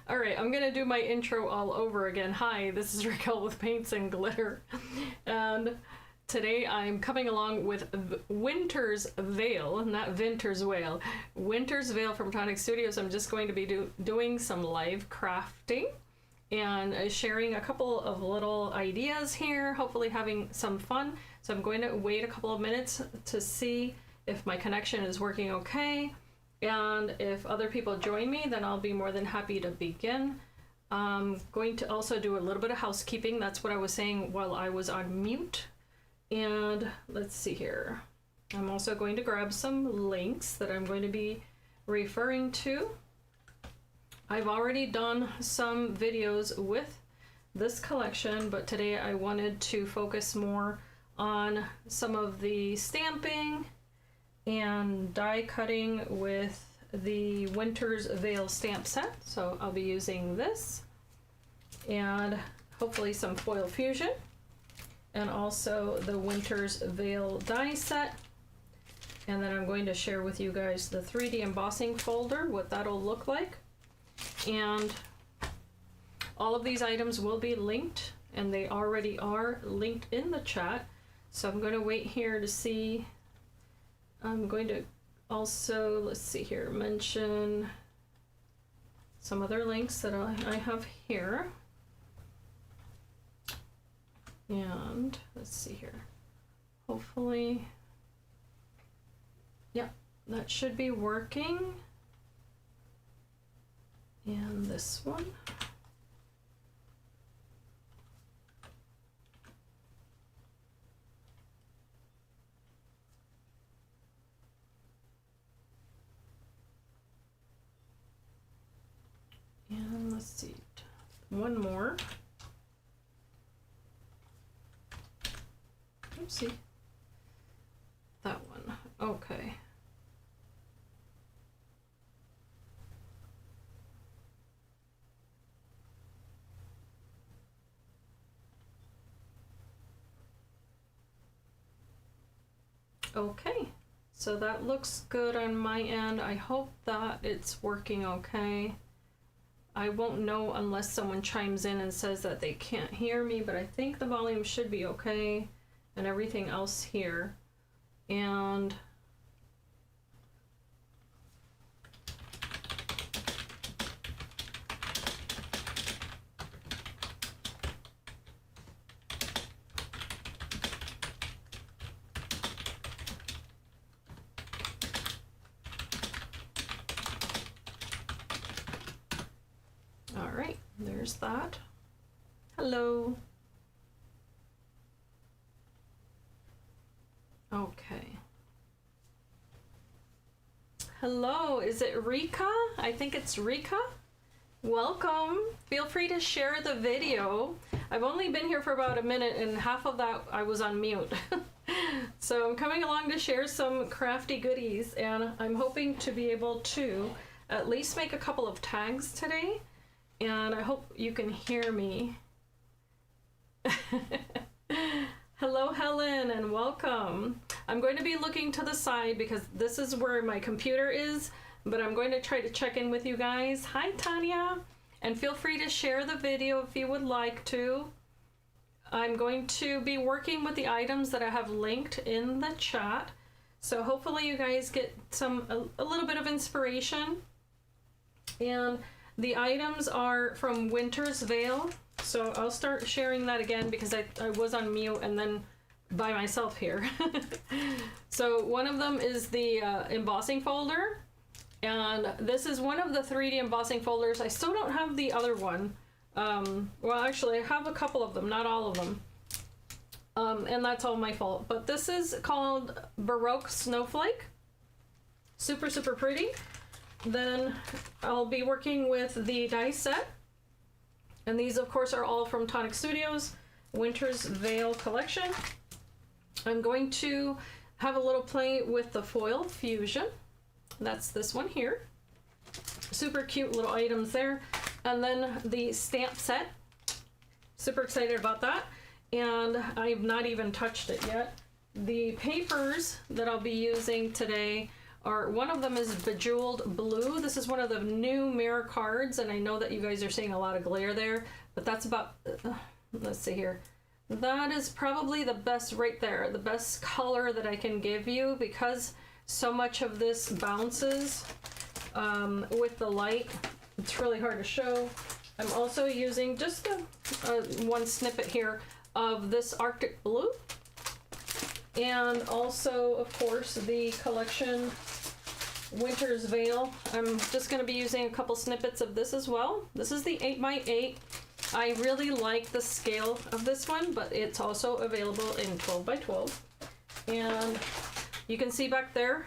All right, I'm gonna do my intro all over again. Hi, this is Raquel with Paints and Glitter, and today I'm coming along with Winter's Veil, not Vinter's Whale. Winter's Veil from Tonic Studios. I'm just going to be doing some live crafting and sharing a couple of little ideas here, hopefully having some fun. So I'm going to wait a couple of minutes to see if my connection is working okay. And if other people join me, then I'll be more than happy to begin. I'm going to also do a little bit of housekeeping. That's what I was saying while I was on mute. And let's see here. I'm also going to grab some links that I'm going to be referring to. I've already done some videos with this collection, but today I wanted to focus more on some of the stamping and die cutting with the Winter's Veil stamp set. So I'll be using this and hopefully some foil fusion and also the Winter's Veil die set. And then I'm going to share with you guys the 3D embossing folder, what that'll look like. And all of these items will be linked, and they already are linked in the chat. So I'm going to wait here to see. I'm going to also, let's see here, mention some other links that I have here. And let's see here. Hopefully, yeah, that should be working. And this one. And let's see, one more. Oopsie. That one, okay. Okay, so that looks good on my end. I hope that it's working okay. I won't know unless someone chimes in and says that they can't hear me, but I think the volume should be okay and everything else here. And all right, there's that. Hello. Okay. Hello, is it Rika? I think it's Rika. Welcome. Feel free to share the video. I've only been here for about a minute and half of that I was on mute. So I'm coming along to share some crafty goodies, and I'm hoping to be able to at least make a couple of tags today. And I hope you can hear me. Hello, Helen, and welcome. I'm going to be looking to the side because this is where my computer is, but I'm going to try to check in with you guys. Hi, Tanya, and feel free to share the video if you would like to. I'm going to be working with the items that I have linked in the chat, so hopefully you guys get a little bit of inspiration. And the items are from Winter's Veil, so I'll start sharing that again because I was on mute and then by myself here. So one of them is the embossing folder, and this is one of the 3D embossing folders. I still don't have the other one. Well, actually I have a couple of them, not all of them. And that's all my fault. But this is called Baroque Snowflake. Super, super pretty. Then I'll be working with the die set. And these, of course, are all from Tonic Studios, Winter's Veil collection. I'm going to have a little play with the foil fusion. That's this one here. Super cute little items there. And then the stamp set. Super excited about that. And I've not even touched it yet. The papers that I'll be using today are, one of them is Bejeweled Blue. This is one of the new mirror cards, and I know that you guys are seeing a lot of glare there, but that's about, let's see here. That is probably the best right there, the best color that I can give you, because so much of this bounces with the light. It's really hard to show. I'm also using just one snippet here of this Arctic Blue, and also, of course, the collection Winter's Veil. I'm just going to be using a couple snippets of this as well. This is the 8x8. I really like the scale of this one, but it's also available in 12x12. And you can see back there,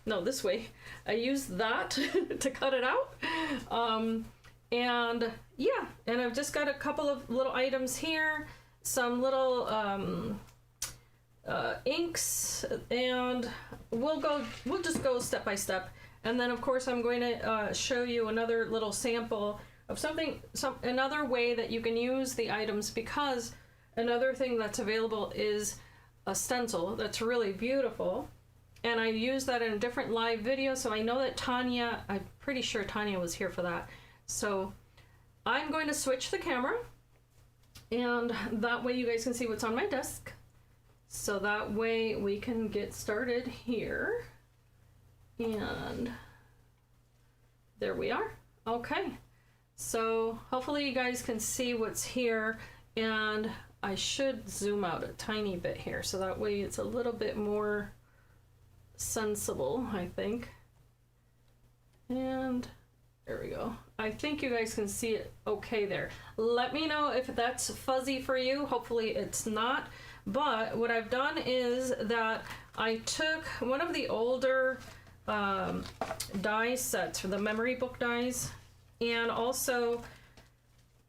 no, this way, I used that to cut it out. And yeah, and I've just got a couple of little items here, some little inks, and we'll just go step by step. And then of course I'm going to show you another little sample of another way that you can use the items, because another thing that's available is a stencil that's really beautiful, and I used that in a different live video, so I know that Tanya, I'm pretty sure Tanya was here for that. So I'm going to switch the camera, and that way you guys can see what's on my desk. So that way we can get started here. And there we are. Okay. So hopefully you guys can see what's here, and I should zoom out a tiny bit here so that way it's a little bit more sensible, I think. And there we go. I think you guys can see it okay there. Let me know if that's fuzzy for you. Hopefully it's not. But what I've done is that I took one of the older die sets for the memory book dies, and also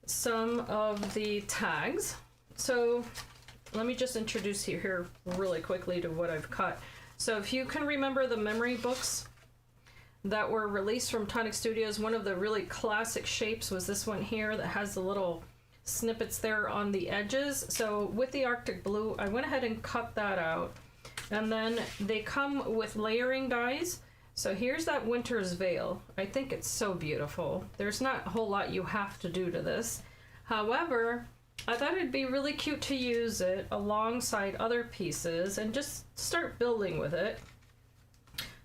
some of the tags. So let me just introduce you here really quickly to what I've cut. So if you can remember the memory books that were released from Tonic Studios, one of the really classic shapes was this one here that has the little snippets there on the edges. So with the Arctic Blue, I went ahead and cut that out. And then they come with layering dies. So here's that Winter's Veil. I think it's so beautiful. There's not a whole lot you have to do to this. However, I thought it'd be really cute to use it alongside other pieces and just start building with it.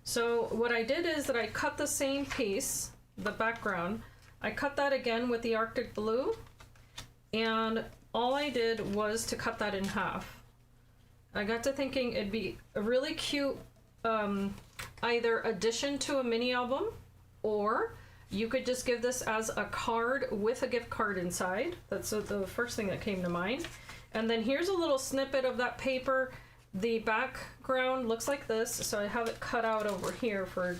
So what I did is that I cut the same piece, the background, I cut that again with the Arctic Blue, and all I did was to cut that in half. I got to thinking it'd be a really cute either addition to a mini album, or you could just give this as a card with a gift card inside. That's the first thing that came to mind. And then here's a little snippet of that paper. The background looks like this, so I have it cut out over here for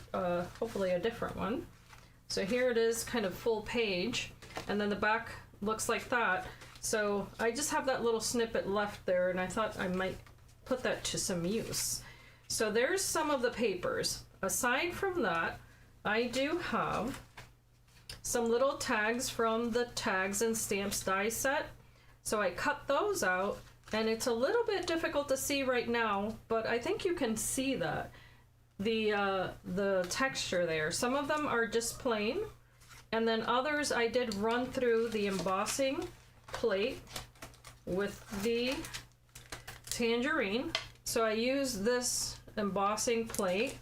hopefully a different one. So here it is, kind of full page, and then the back looks like that. So I just have that little snippet left there, and I thought I might put that to some use. So there's some of the papers. Aside from that, I do have some little tags from the Tags and Stamps die set. So I cut those out, and it's a little bit difficult to see right now, but I think you can see that. The texture there. Some of them are just plain, and then others I did run through the embossing plate with the tangerine. So I used this embossing plate,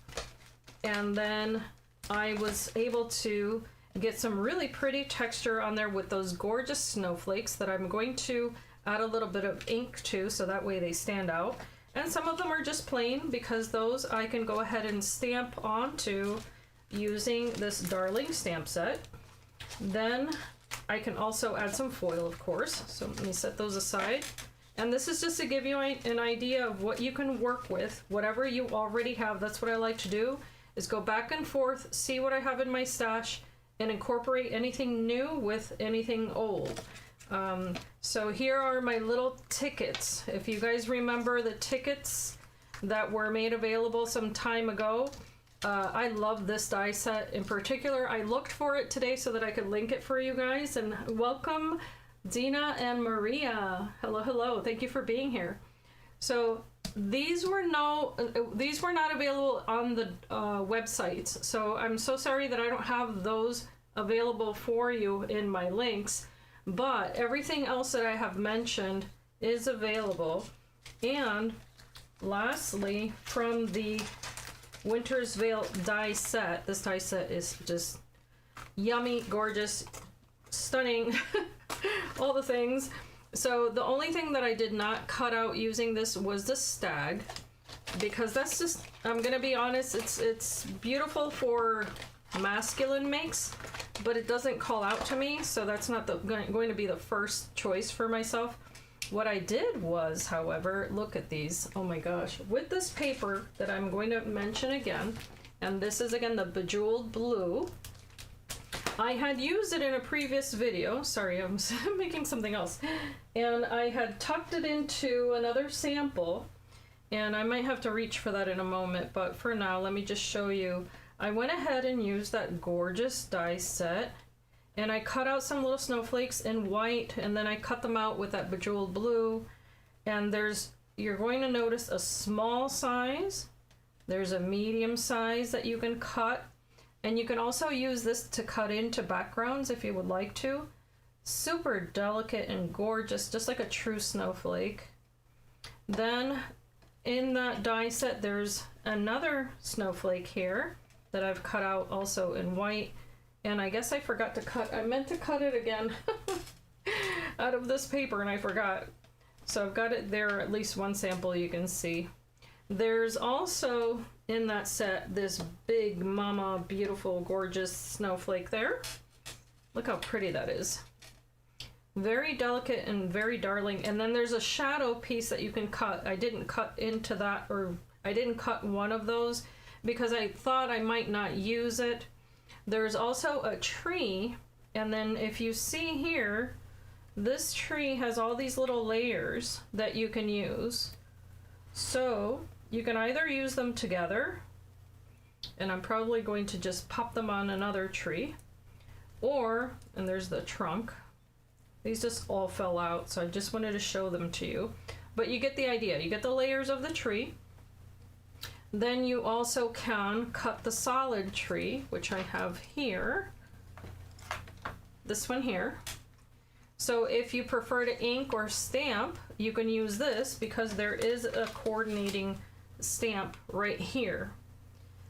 and then I was able to get some really pretty texture on there with those gorgeous snowflakes that I'm going to add a little bit of ink to, so that way they stand out. And some of them are just plain, because those I can go ahead and stamp onto using this Darling stamp set. Then I can also add some foil, of course. So let me set those aside. And this is just to give you an idea of what you can work with, whatever you already have. That's what I like to do, is go back and forth, see what I have in my stash, and incorporate anything new with anything old. So here are my little tickets. If you guys remember the tickets that were made available some time ago, I love this die set in particular. I looked for it today so that I could link it for you guys. And welcome, Dina and Maria. Hello, hello. Thank you for being here. So these were not available on the websites, so I'm so sorry that I don't have those available for you in my links, but everything else that I have mentioned is available. And lastly, from the Winter's Veil die set, this die set is just yummy, gorgeous, stunning, all the things. So the only thing that I did not cut out using this was the stag, because that's just, I'm gonna be honest, it's beautiful for masculine makes, but it doesn't call out to me, so that's not going to be the first choice for myself. What I did was, however, look at these, oh my gosh, with this paper that I'm going to mention again, and this is again the Bejeweled Blue. I had used it in a previous video, sorry, I'm making something else, and I had tucked it into another sample, and I might have to reach for that in a moment, but for now, let me just show you. I went ahead and used that gorgeous die set, and I cut out some little snowflakes in white, and then I cut them out with that Bejeweled Blue, and you're going to notice a small size, there's a medium size that you can cut, and you can also use this to cut into backgrounds if you would like to. Super delicate and gorgeous, just like a true snowflake. Then in that die set, there's another snowflake here that I've cut out also in white. And I guess I forgot to cut, I meant to cut it again out of this paper and I forgot. So I've got it there, at least one sample you can see. There's also in that set this big mama beautiful gorgeous snowflake there. Look how pretty that is. Very delicate and very darling. And then there's a shadow piece that you can cut. I didn't cut into that, or I didn't cut one of those because I thought I might not use it. There's also a tree, and then if you see here, this tree has all these little layers that you can use. So you can either use them together, and I'm probably going to just pop them on another tree, or, and there's the trunk. These just all fell out, so I just wanted to show them to you. But you get the idea. You get the layers of the tree. Then you also can cut the solid tree, which I have here. This one here. So if you prefer to ink or stamp, you can use this because there is a coordinating stamp right here.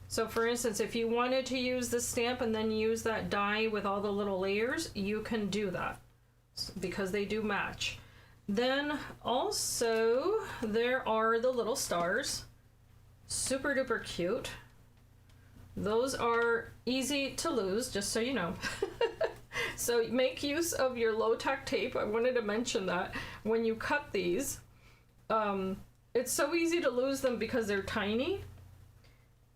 So for instance, if you wanted to use this stamp and then use that die with all the little layers, you can do that because they do match. Then also there are the little stars. Super duper cute. Those are easy to lose, just so you know. So make use of your low tack tape. I wanted to mention that when you cut these, it's so easy to lose them because they're tiny.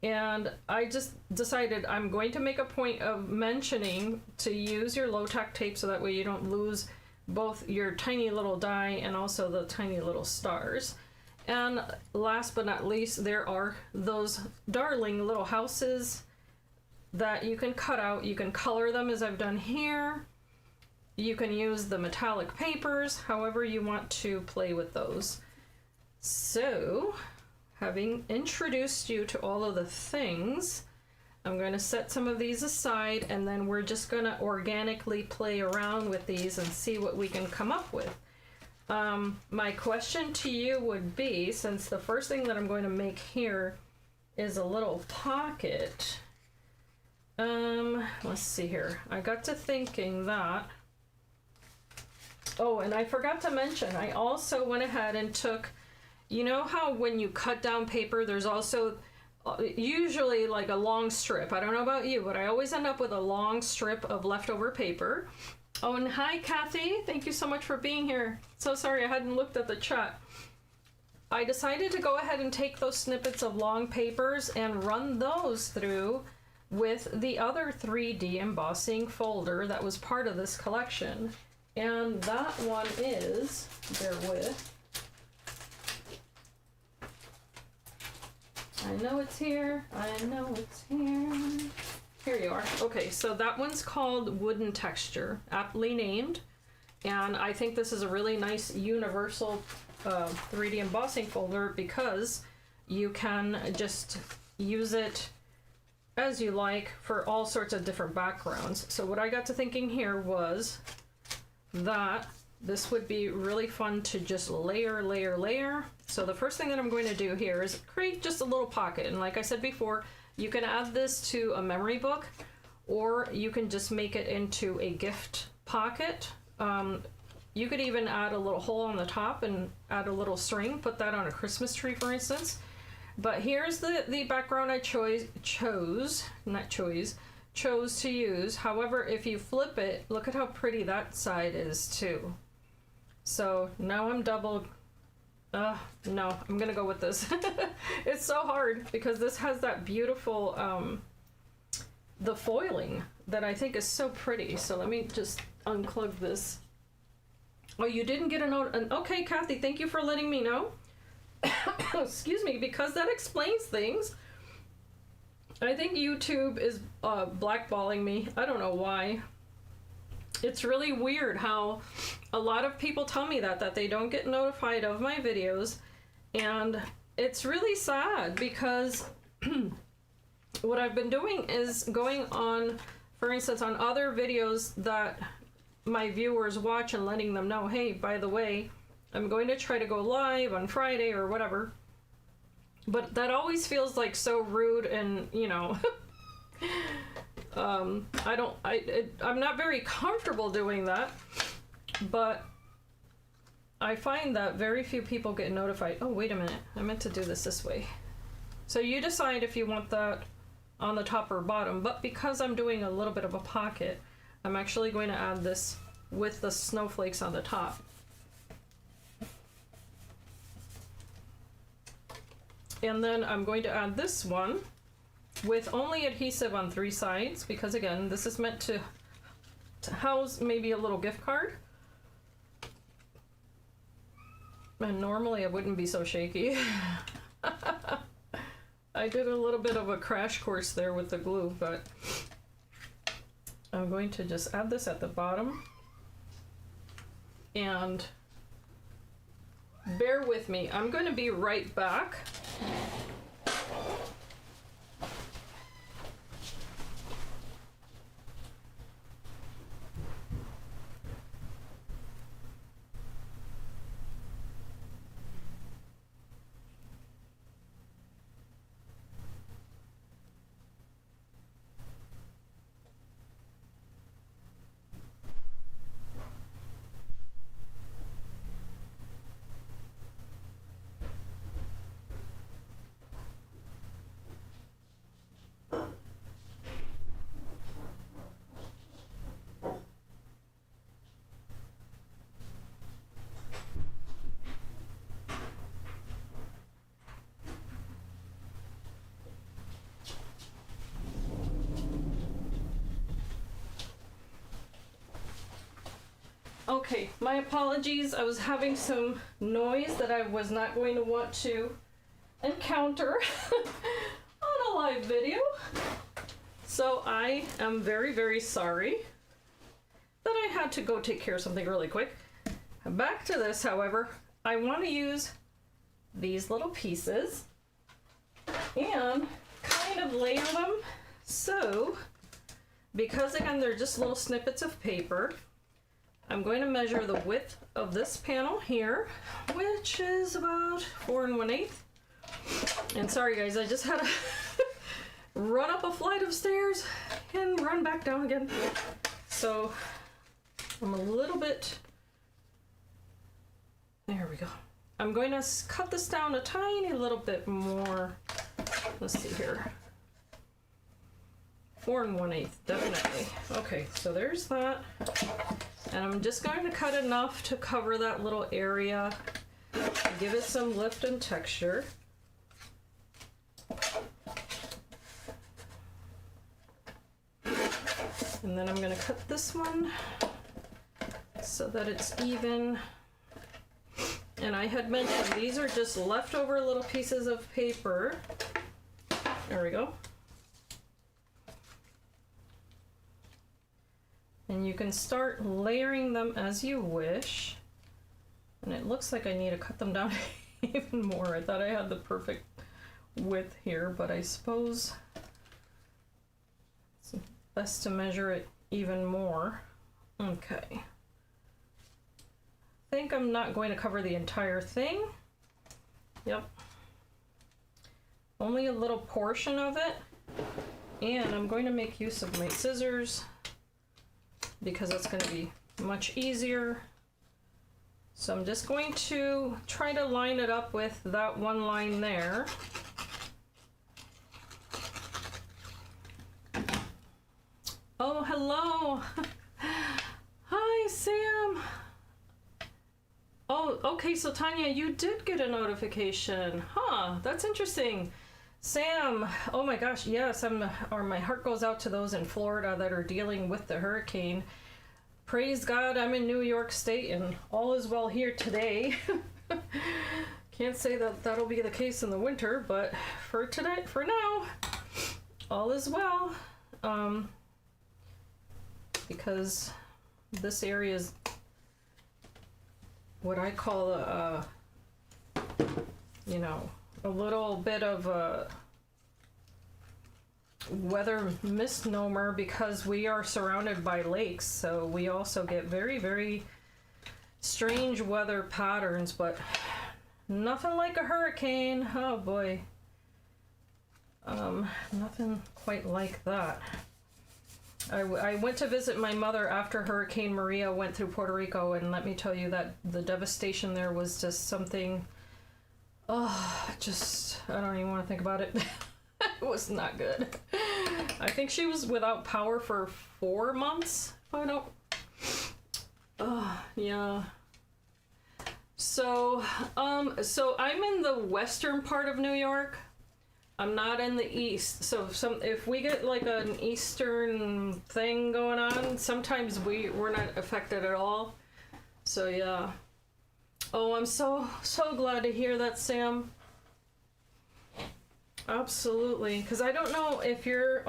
And I just decided I'm going to make a point of mentioning to use your low tack tape so that way you don't lose both your tiny little die and also the tiny little stars. And last but not least, there are those darling little houses that you can cut out. You can color them as I've done here. You can use the metallic papers, however you want to play with those. So, having introduced you to all of the things, I'm going to set some of these aside, and then we're just going to organically play around with these and see what we can come up with. My question to you would be, since the first thing that I'm going to make here is a little pocket, let's see here. I got to thinking that, oh, and I forgot to mention, I also went ahead and took, you know how when you cut down paper, there's also usually like a long strip. I don't know about you, but I always end up with a long strip of leftover paper. Oh, and hi, Kathy. Thank you so much for being here. So sorry, I hadn't looked at the chat. I decided to go ahead and take those snippets of long papers and run those through with the other 3D embossing folder that was part of this collection. And that one is, bear with. I know it's here. I know it's here. Here you are. Okay, so that one's called Wooden Texture, aptly named. And I think this is a really nice universal 3D embossing folder, because you can just use it as you like for all sorts of different backgrounds. So what I got to thinking here was that this would be really fun to just layer, layer, layer. So the first thing that I'm going to do here is create just a little pocket. And like I said before, you can add this to a memory book, or you can just make it into a gift pocket. You could even add a little hole on the top and add a little string, put that on a Christmas tree, for instance. But here's the background I chose to use. However, if you flip it, look at how pretty that side is too. So now I'm no, I'm gonna go with this. It's so hard because this has that beautiful, the foiling that I think is so pretty. So let me just unclug this. Oh, you didn't get a note. Okay, Kathy, thank you for letting me know. Excuse me, because that explains things. I think YouTube is blackballing me. I don't know why. It's really weird how a lot of people tell me that they don't get notified of my videos, and it's really sad because what I've been doing is going on, for instance, on other videos that my viewers watch and letting them know, hey, by the way, I'm going to try to go live on Friday or whatever. But that always feels like so rude, and you know, I'm not very comfortable doing that, but I find that very few people get notified. Oh, wait a minute, I meant to do this way. So you decide if you want that on the top or bottom, but because I'm doing a little bit of a pocket, I'm actually going to add this with the snowflakes on the top. And then I'm going to add this one with only adhesive on 3 sides, because again, this is meant to house maybe a little gift card. And normally I wouldn't be so shaky. I did a little bit of a crash course there with the glue, but I'm going to just add this at the bottom. And bear with me, I'm going to be right back. Okay, my apologies. I was having some noise that I was not going to want to encounter on a live video. So I am very, very sorry that I had to go take care of something really quick. Back to this, however, I want to use these little pieces and kind of layer them. So, because again, they're just little snippets of paper, I'm going to measure the width of this panel here, which is about 4 1/8. And sorry guys, I just had to run up a flight of stairs and run back down again. So I'm a little bit, there we go. I'm going to cut this down a tiny little bit more. Let's see here. 4 1/8, definitely. Okay, so there's that. And I'm just going to cut enough to cover that little area, give it some lift and texture. And then I'm going to cut this one so that it's even. And I had mentioned these are just leftover little pieces of paper. There we go. And you can start layering them as you wish. And it looks like I need to cut them down even more. I thought I had the perfect width here, but I suppose it's best to measure it even more. Okay. I think I'm not going to cover the entire thing. Yep. Only a little portion of it. And I'm going to make use of my scissors because it's going to be much easier. So I'm just going to try to line it up with that one line there. Oh, hello. Hi, Sam. Oh, okay, so Tanya, you did get a notification. Huh, that's interesting. Sam, oh my gosh, yes, my heart goes out to those in Florida that are dealing with the hurricane. Praise God, I'm in New York State and all is well here today. Can't say that that'll be the case in the winter, but for today, for now, all is well. Because this area is what I call you know, a little bit of a weather misnomer because we are surrounded by lakes, so we also get very, very strange weather patterns, but nothing like a hurricane. Oh boy. Nothing quite like that. I went to visit my mother after Hurricane Maria went through Puerto Rico, and let me tell you that the devastation there was just something, oh, just, I don't even want to think about it. It was not good. I think she was without power for 4 months. I don't, yeah. So I'm in the western part of New York. I'm not in the east, so if we get like an eastern thing going on, sometimes we're not affected at all. So yeah. Oh, I'm so glad to hear that, Sam. Absolutely, because I don't know if you're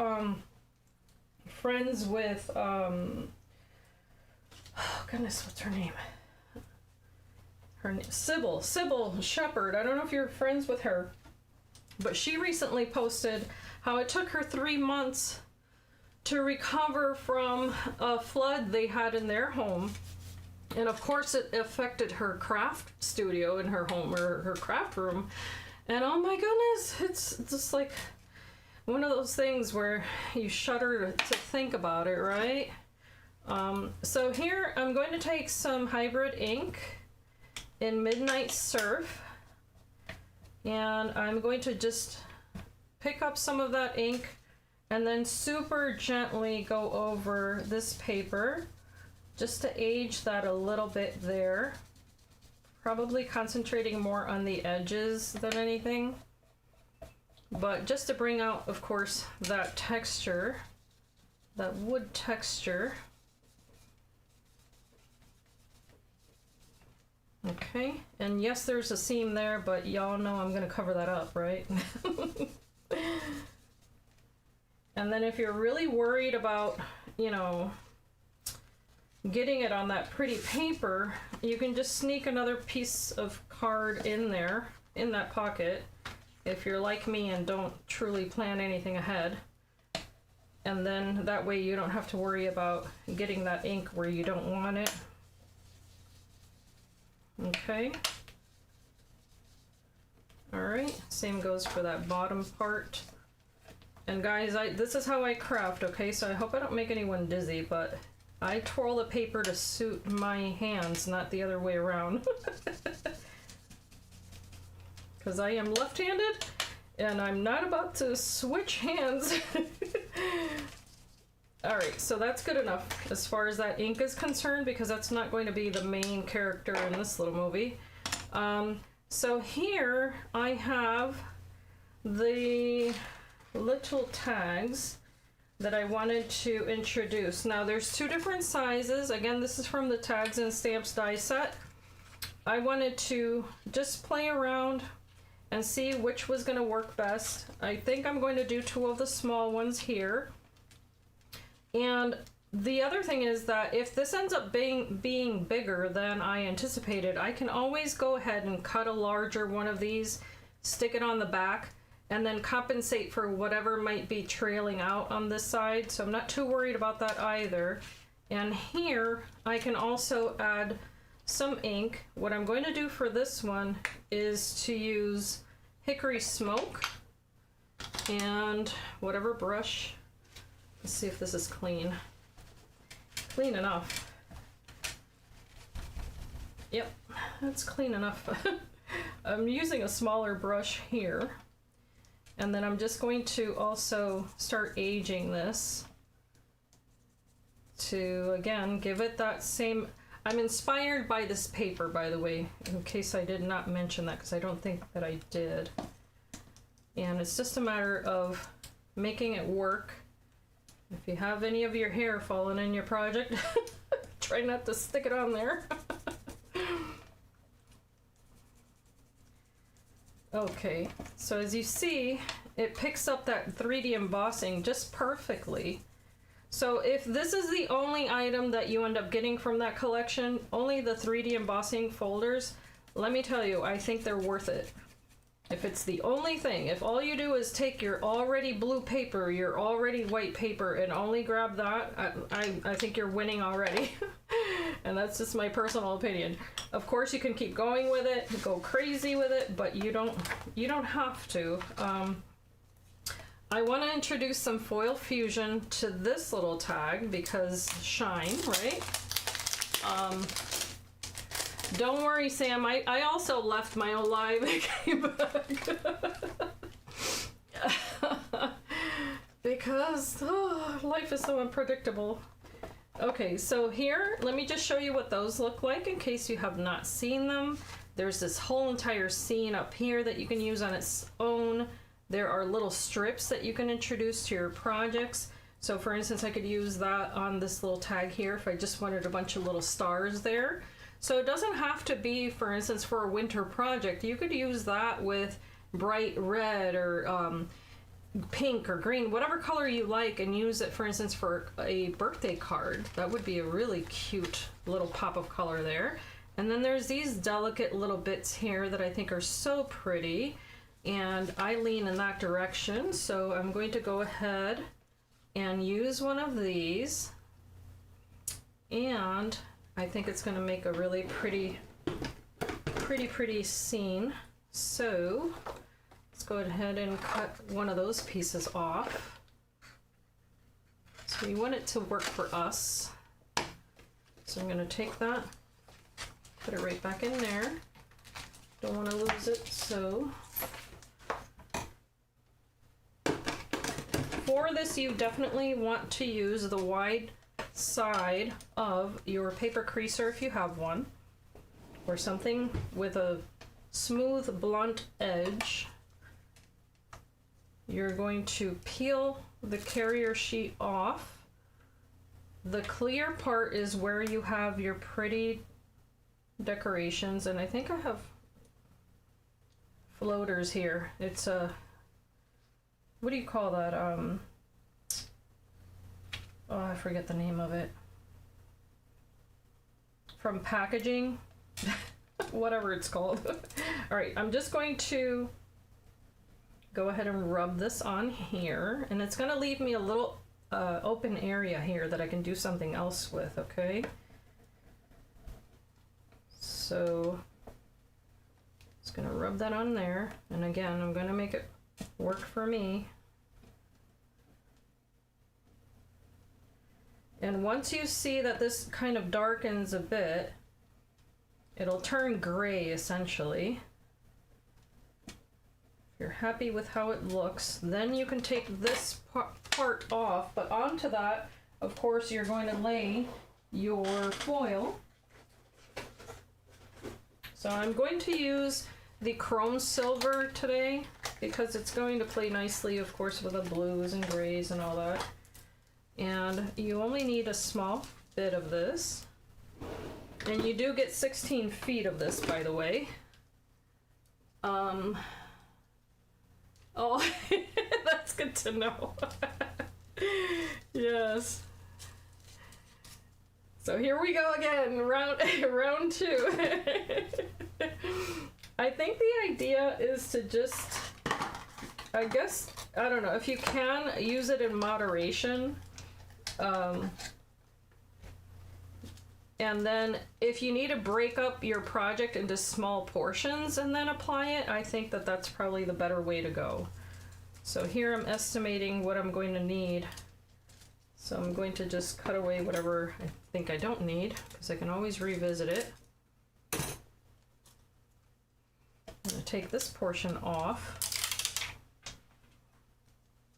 friends with oh goodness, what's her name? Her name Sybil Shepherd. I don't know if you're friends with her. But she recently posted how it took her 3 months to recover from a flood they had in their home. And of course it affected her craft studio in her home, or her craft room. And oh my goodness, it's just like one of those things where you shudder to think about it, right? So here I'm going to take some hybrid ink in Midnight Surf. And I'm going to just pick up some of that ink and then super gently go over this paper just to age that a little bit there. Probably concentrating more on the edges than anything. But just to bring out, of course, that texture, that wood texture. Okay, and yes, there's a seam there, but y'all know I'm gonna cover that up, right? And then if you're really worried about, you know, getting it on that pretty paper, you can just sneak another piece of card in there, in that pocket, if you're like me and don't truly plan anything ahead. And then that way you don't have to worry about getting that ink where you don't want it. Okay. Alright, same goes for that bottom part. And guys, this is how I craft, okay? So I hope I don't make anyone dizzy, but I twirl the paper to suit my hands, not the other way around. Because I am left-handed, and I'm not about to switch hands. Alright, so that's good enough as far as that ink is concerned, because that's not going to be the main character in this little movie. So here I have the little tags that I wanted to introduce. Now there's 2 different sizes. Again, this is from the Tags and Stamps die set. I wanted to just play around and see which was going to work best. I think I'm going to do 2 of the small ones here. And the other thing is that if this ends up being bigger than I anticipated, I can always go ahead and cut a larger one of these, stick it on the back, and then compensate for whatever might be trailing out on this side. So I'm not too worried about that either. And here I can also add some ink. What I'm going to do for this one is to use Hickory Smoke and whatever brush. Let's see if this is clean. Clean enough. Yep, that's clean enough. I'm using a smaller brush here. And then I'm just going to also start aging this to, again, give it that same... I'm inspired by this paper, by the way, in case I did not mention that, because I don't think that I did. And it's just a matter of making it work. If you have any of your hair falling in your project, try not to stick it on there. Okay, so as you see, it picks up that 3D embossing just perfectly. So if this is the only item that you end up getting from that collection, only the 3D embossing folders, let me tell you, I think they're worth it. If it's the only thing, if all you do is take your already blue paper, your already white paper, and only grab that, I think you're winning already. And that's just my personal opinion. Of course, you can keep going with it, go crazy with it, but you don't have to. I want to introduce some foil fusion to this little tag because shine, right? Don't worry, Sam. I also left my own live and came back. Because life is so unpredictable. Okay, so here, let me just show you what those look like in case you have not seen them. There's this whole entire scene up here that you can use on its own. There are little strips that you can introduce to your projects. So for instance, I could use that on this little tag here if I just wanted a bunch of little stars there. So it doesn't have to be, for instance, for a winter project. You could use that with bright red or pink or green, whatever color you like, and use it, for instance, for a birthday card. That would be a really cute little pop of color there. And then there's these delicate little bits here that I think are so pretty, and I lean in that direction. So I'm going to go ahead and use one of these, and I think it's going to make a really pretty scene. So let's go ahead and cut one of those pieces off. So we want it to work for us. So I'm going to take that, put it right back in there. Don't want to lose it, so. For this, you definitely want to use the wide side of your paper creaser if you have one, or something with a smooth blunt edge. You're going to peel the carrier sheet off. The clear part is where you have your pretty decorations, and I think I have floaters here. It's a, what do you call that? Oh, I forget the name of it. From packaging, whatever it's called. All right, I'm just going to go ahead and rub this on here, and it's gonna leave me a little open area here that I can do something else with, okay? So, just gonna rub that on there, and again, I'm gonna make it work for me. And once you see that this kind of darkens a bit, it'll turn gray essentially. If you're happy with how it looks, then you can take this part off, but onto that, of course, you're going to lay your foil. So I'm going to use the chrome silver today because it's going to play nicely, of course, with the blues and grays and all that. And you only need a small bit of this. And you do get 16 feet of this, by the way. Oh, that's good to know. Yes. So here we go again, round 2. I think the idea is to just, I guess, I don't know, if you can, use it in moderation. And then if you need to break up your project into small portions and then apply it, I think that that's probably the better way to go. So here I'm estimating what I'm going to need. So I'm going to just cut away whatever I think I don't need, because I can always revisit it. I'm going to take this portion off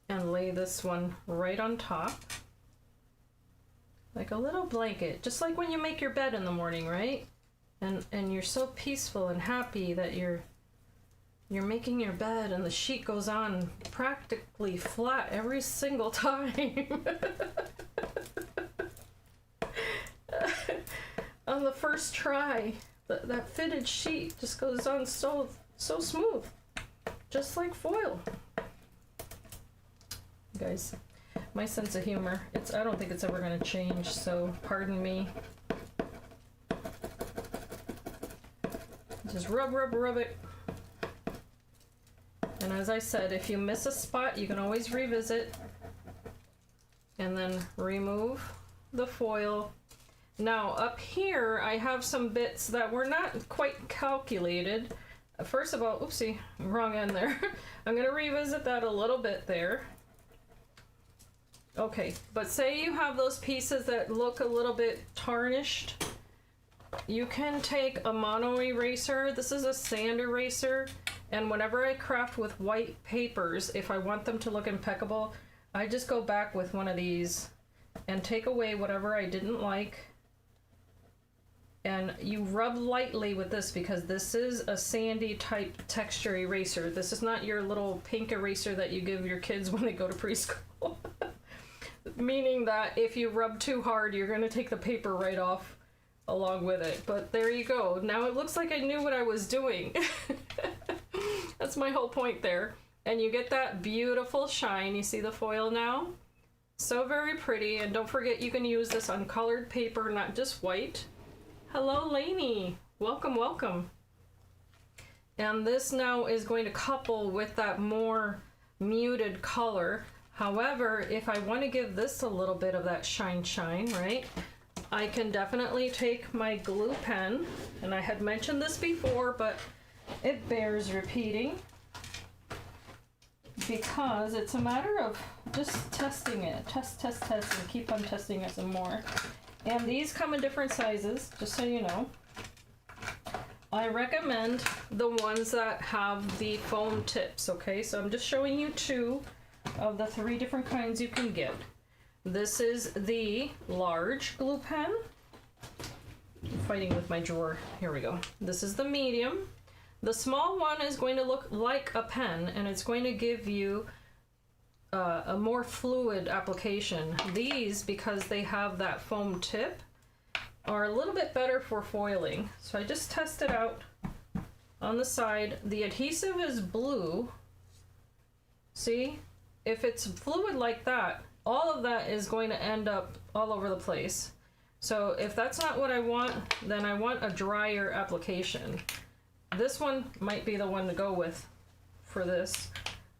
and lay this one right on top. Like a little blanket, just like when you make your bed in the morning, right? And you're so peaceful and happy that you're making your bed and the sheet goes on practically flat every single time. On the first try, that fitted sheet just goes on so smooth, just like foil. Guys, my sense of humor, I don't think it's ever going to change, so pardon me. Just rub it. And as I said, if you miss a spot, you can always revisit and then remove the foil. Now up here, I have some bits that were not quite calculated. First of all, oopsie, wrong end there. I'm going to revisit that a little bit there. Okay, but say you have those pieces that look a little bit tarnished. You can take a mono eraser. This is a sand eraser. And whenever I craft with white papers, if I want them to look impeccable, I just go back with one of these and take away whatever I didn't like. And you rub lightly with this because this is a sandy type texture eraser. This is not your little pink eraser that you give your kids when they go to preschool. Meaning that if you rub too hard, you're going to take the paper right off along with it. But there you go. Now it looks like I knew what I was doing. That's my whole point there. And you get that beautiful shine. You see the foil now? So very pretty. And don't forget, you can use this on colored paper, not just white. Hello, Lainey. Welcome, welcome. And this now is going to couple with that more muted color. However, if I want to give this a little bit of that shine, right, I can definitely take my glue pen, and I had mentioned this before, but it bears repeating because it's a matter of just testing it. Test, and keep on testing it some more. And these come in different sizes, just so you know. I recommend the ones that have the foam tips, okay? So I'm just showing you 2 of the 3 different kinds you can get. This is the large glue pen. I'm fighting with my drawer. Here we go. This is the medium. The small one is going to look like a pen, and it's going to give you a more fluid application. These, because they have that foam tip, are a little bit better for foiling. So I just tested out on the side. The adhesive is blue. See? If it's fluid like that, all of that is going to end up all over the place. So if that's not what I want, then I want a drier application. This one might be the one to go with for this,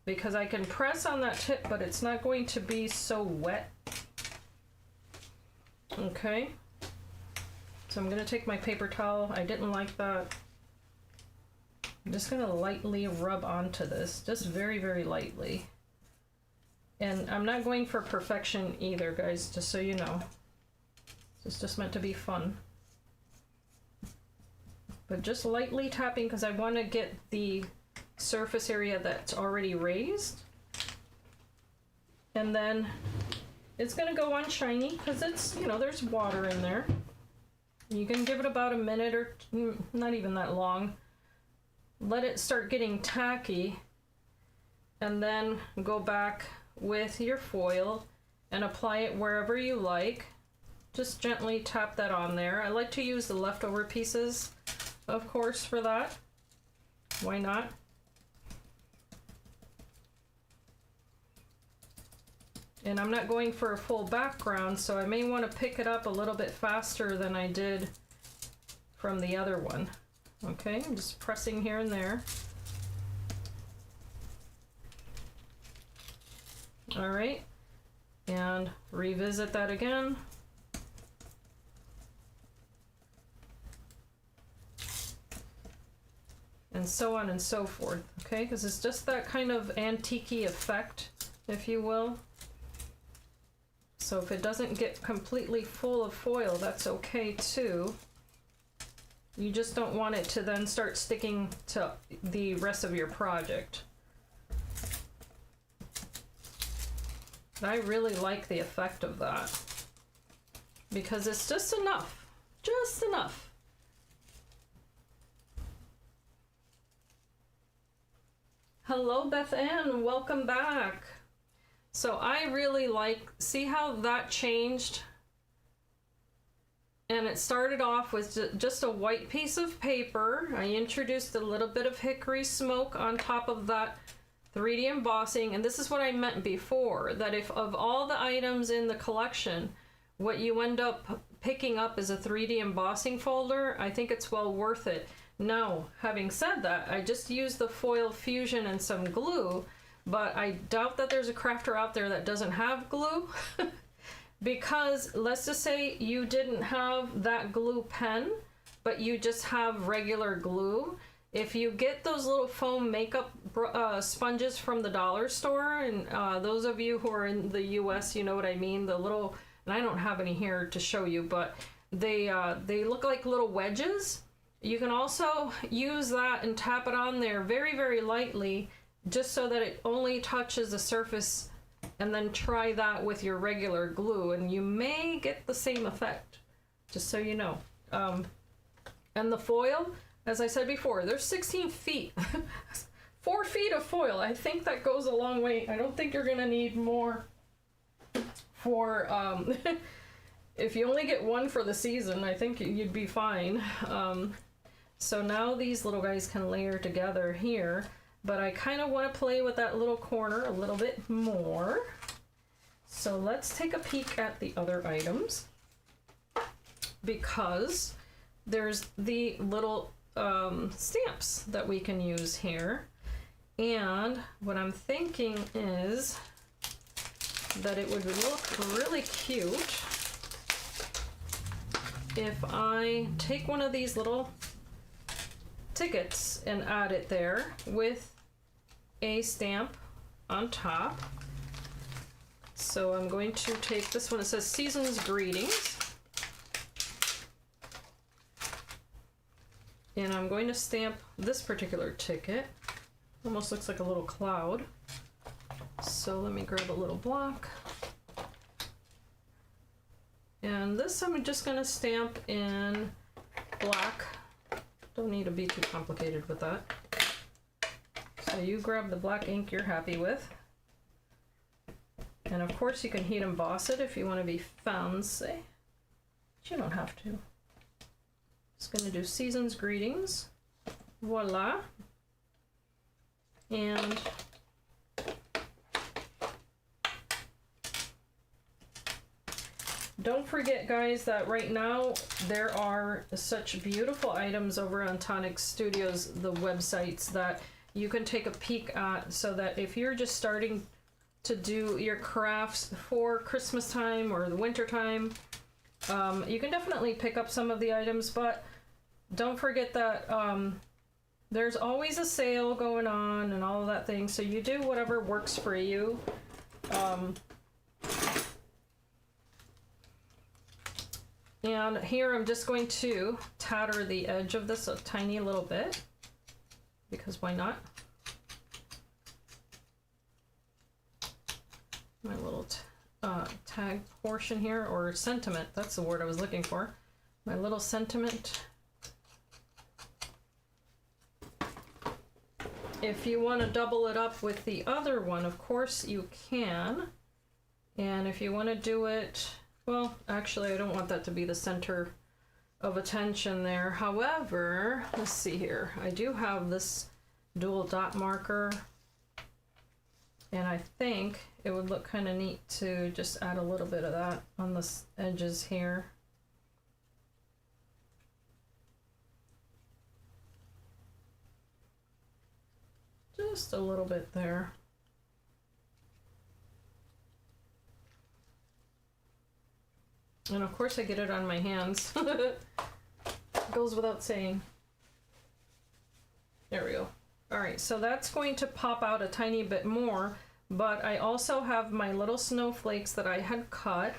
because I can press on that tip, but it's not going to be so wet. Okay. So I'm going to take my paper towel. I didn't like that. I'm just going to lightly rub onto this, just very, very lightly. And I'm not going for perfection either, guys, just so you know. It's just meant to be fun. But just lightly tapping because I want to get the surface area that's already raised. And then it's going to go on shiny because it's, you know, there's water in there. You can give it about a minute or not even that long. Let it start getting tacky and then go back with your foil and apply it wherever you like. Just gently tap that on there. I like to use the leftover pieces, of course, for that. Why not? And I'm not going for a full background, so I may want to pick it up a little bit faster than I did from the other one. Okay, I'm just pressing here and there. All right, and revisit that again. And so on and so forth, okay? Because it's just that kind of antique-y effect, if you will. So if it doesn't get completely full of foil, that's okay too. You just don't want it to then start sticking to the rest of your project. But I really like the effect of that because it's just enough, just enough. Hello, Beth Ann, welcome back. So I really like, see how that changed? And it started off with just a white piece of paper. I introduced a little bit of hickory smoke on top of that 3D embossing. And this is what I meant before, that if of all the items in the collection, what you end up picking up is a 3D embossing folder, I think it's well worth it. Now, having said that, I just used the foil fusion and some glue, but I doubt that there's a crafter out there that doesn't have glue. Because let's just say you didn't have that glue pen, but you just have regular glue. If you get those little foam makeup sponges from the dollar store, and those of you who are in the US, you know what I mean, the little, and I don't have any here to show you, but they look like little wedges. You can also use that and tap it on there very, very lightly, just so that it only touches the surface, and then try that with your regular glue and you may get the same effect, just so you know. And the foil, as I said before, there's 16 feet. 4 feet of foil. I think that goes a long way. I don't think you're gonna need more for, if you only get one for the season, I think you'd be fine. So now these little guys can layer together here. But I kind of want to play with that little corner a little bit more. So let's take a peek at the other items, because there's the little stamps that we can use here. And what I'm thinking is that it would look really cute if I take one of these little tickets and add it there with a stamp on top. So I'm going to take this one. It says Season's Greetings. And I'm going to stamp this particular ticket. Almost looks like a little cloud. So let me grab a little block. And this I'm just going to stamp in black. Don't need to be too complicated with that. So you grab the black ink you're happy with. And of course you can heat emboss it if you want to be fancy. But you don't have to. Just going to do Season's Greetings. Voila. And don't forget, guys, that right now there are such beautiful items over on Tonic Studios, the websites, that you can take a peek at, so that if you're just starting to do your crafts for Christmas time or the winter time, you can definitely pick up some of the items. But don't forget that there's always a sale going on and all of that thing, so you do whatever works for you. And here I'm just going to tatter the edge of this a tiny little bit, because why not? My little tag portion here, or sentiment, that's the word I was looking for. My little sentiment. If you want to double it up with the other one, of course you can. And if you want to do it, well, actually I don't want that to be the center of attention there. However, let's see here. I do have this dual dot marker, And I think it would look kind of neat to just add a little bit of that on the edges here. Just a little bit there. And of course I get it on my hands. Goes without saying. There we go. All right, so that's going to pop out a tiny bit more, but I also have my little snowflakes that I had cut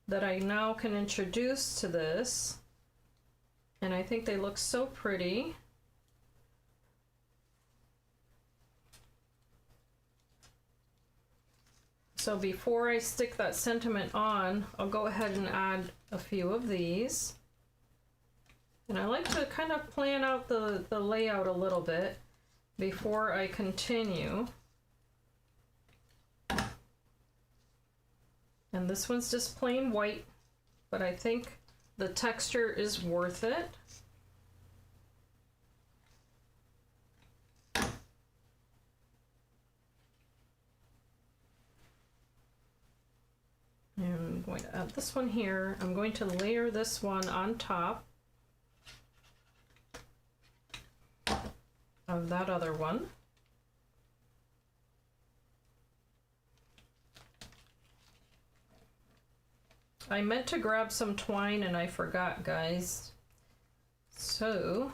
that I now can introduce to this. And I think they look so pretty. So before I stick that sentiment on, I'll go ahead and add a few of these. And I like to kind of plan out the layout a little bit before I continue. And this one's just plain white, but I think the texture is worth it. And I'm going to add this one here. I'm going to layer this one on top of that other one. I meant to grab some twine and I forgot, guys. So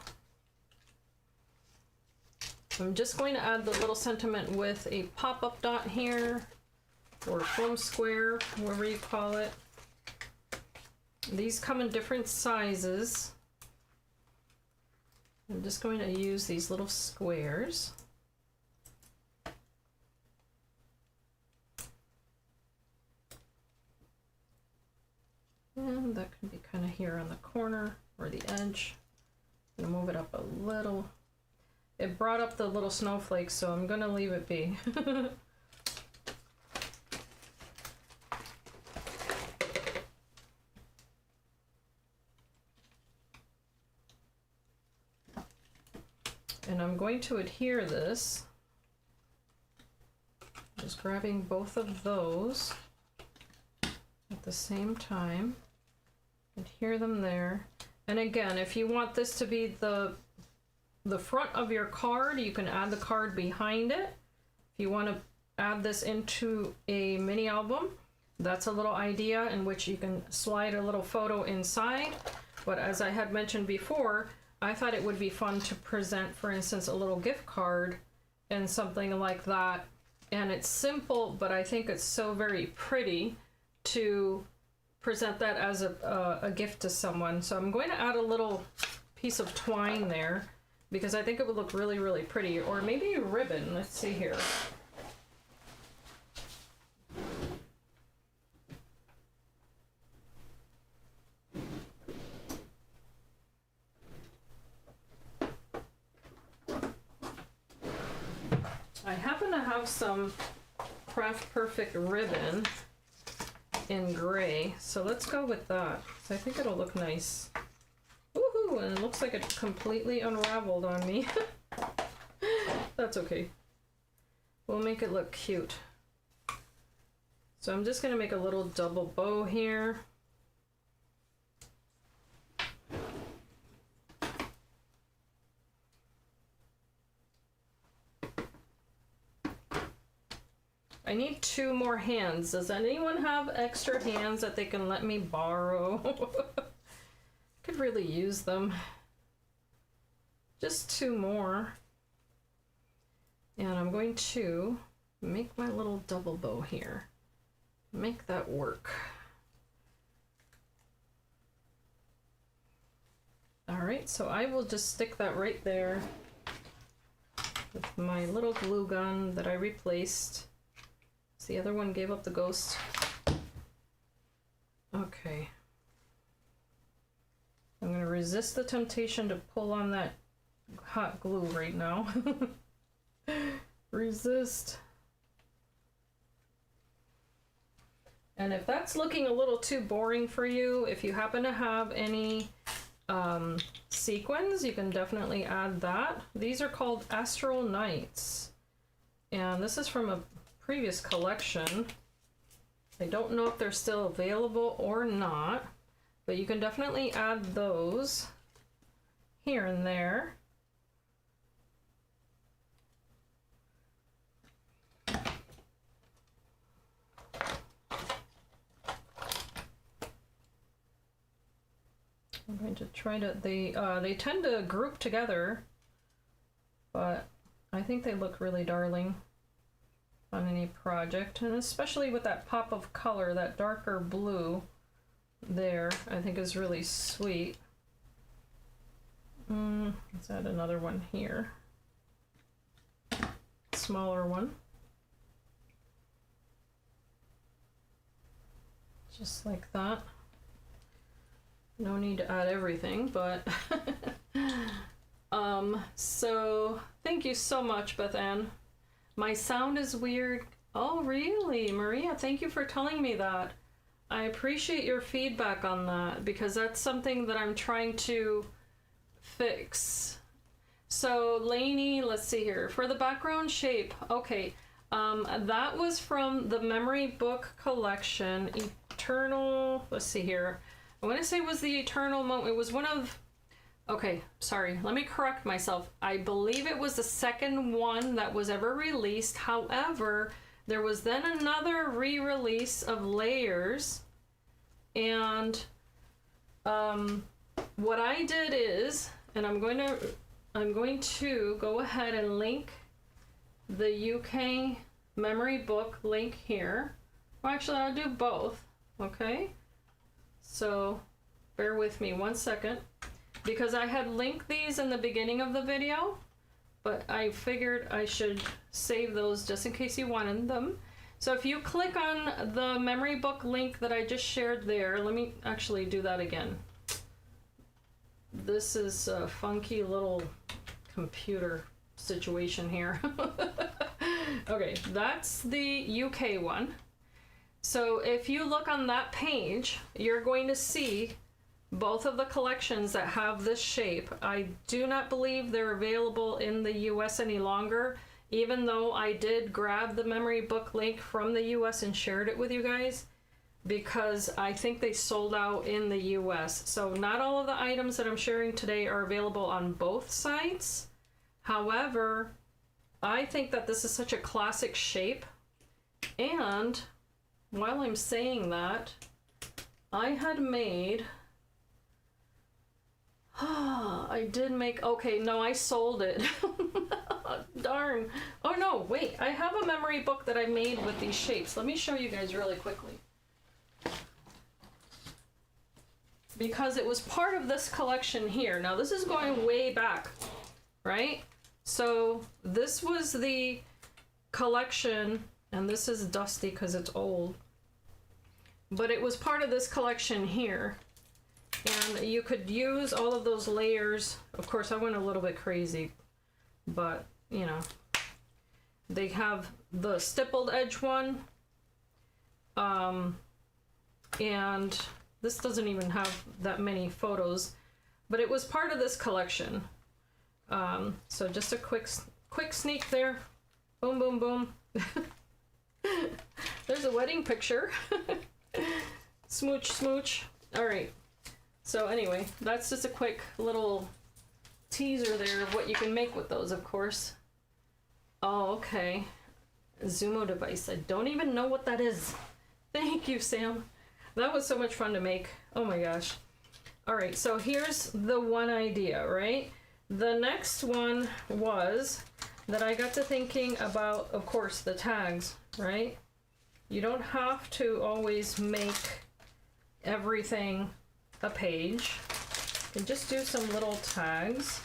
I'm just going to add the little sentiment with a pop-up dot here, or foam square, whatever you call it. These come in different sizes. I'm just going to use these little squares. And that can be kind of here on the corner or the edge. I'm gonna move it up a little. It brought up the little snowflakes, so I'm gonna leave it be. And I'm going to adhere this. Just grabbing both of those at the same time. Adhere them there. And again, if you want this to be the front of your card, you can add the card behind it. If you want to add this into a mini album, that's a little idea in which you can slide a little photo inside. But as I had mentioned before, I thought it would be fun to present, for instance, a little gift card and something like that. And it's simple, but I think it's so very pretty to present that as a gift to someone. So I'm going to add a little piece of twine there because I think it would look really, really pretty. Or maybe a ribbon. Let's see here. I happen to have some Craft Perfect ribbon in gray, so let's go with that. So I think it'll look nice. Woohoo! And it looks like it completely unraveled on me. That's okay. We'll make it look cute. So I'm just gonna make a little double bow here. I need 2 more hands. Does anyone have extra hands that they can let me borrow? Could really use them. Just 2 more. And I'm going to make my little double bow here. Make that work. All right, so I will just stick that right there with my little glue gun that I replaced. The other one gave up the ghost. Okay. I'm going to resist the temptation to pull on that hot glue right now. Resist. And if that's looking a little too boring for you, if you happen to have any sequins, you can definitely add that. These are called Astral Nights. And this is from a previous collection. I don't know if they're still available or not, but you can definitely add those here and there. I'm going to try to, they tend to group together, but I think they look really darling on any project, and especially with that pop of color, that darker blue there, I think is really sweet. Let's add another one here. Smaller one. Just like that. No need to add everything, but so thank you so much, Beth Ann. My sound is weird. Oh, really? Maria, thank you for telling me that. I appreciate your feedback on that, because that's something that I'm trying to fix. So Lainey, let's see here. For the background shape, okay. That was from the memory book collection, Eternal, let's see here. I want to say it was the Eternal Moment. It was one of, okay, sorry, let me correct myself. I believe it was the second one that was ever released. However, there was then another re-release of Layers, and what I did is, and I'm going to go ahead and link the UK memory book link here. Well, actually, I'll do both, okay? So bear with me 1 second, because I had linked these in the beginning of the video, but I figured I should save those just in case you wanted them. So if you click on the memory book link that I just shared there, let me actually do that again. This is a funky little computer situation here. Okay, that's the UK one. So if you look on that page, you're going to see both of the collections that have this shape. I do not believe they're available in the US any longer, even though I did grab the memory book link from the US and shared it with you guys, because I think they sold out in the US. So not all of the items that I'm sharing today are available on both sites. However, I think that this is such a classic shape, and while I'm saying that, I had made, I did make, okay, no, I sold it. Darn. Oh no, wait, I have a memory book that I made with these shapes. Let me show you guys really quickly. Because it was part of this collection here. Now this is going way back, right? So this was the collection, and this is dusty because it's old, but it was part of this collection here, and you could use all of those layers. Of course I went a little bit crazy, but you know, they have the stippled edge one, and this doesn't even have that many photos, but it was part of this collection. So just a quick sneak there. Boom, boom, boom. There's a wedding picture. Smooch, smooch. All right. So anyway, that's just a quick little teaser there of what you can make with those, of course. Oh, okay. Zumo device. I don't even know what that is. Thank you, Sam. That was so much fun to make. Oh my gosh. All right, so here's the one idea, right? The next one was that I got to thinking about, of course, the tags, right? You don't have to always make everything a page. You can just do some little tags.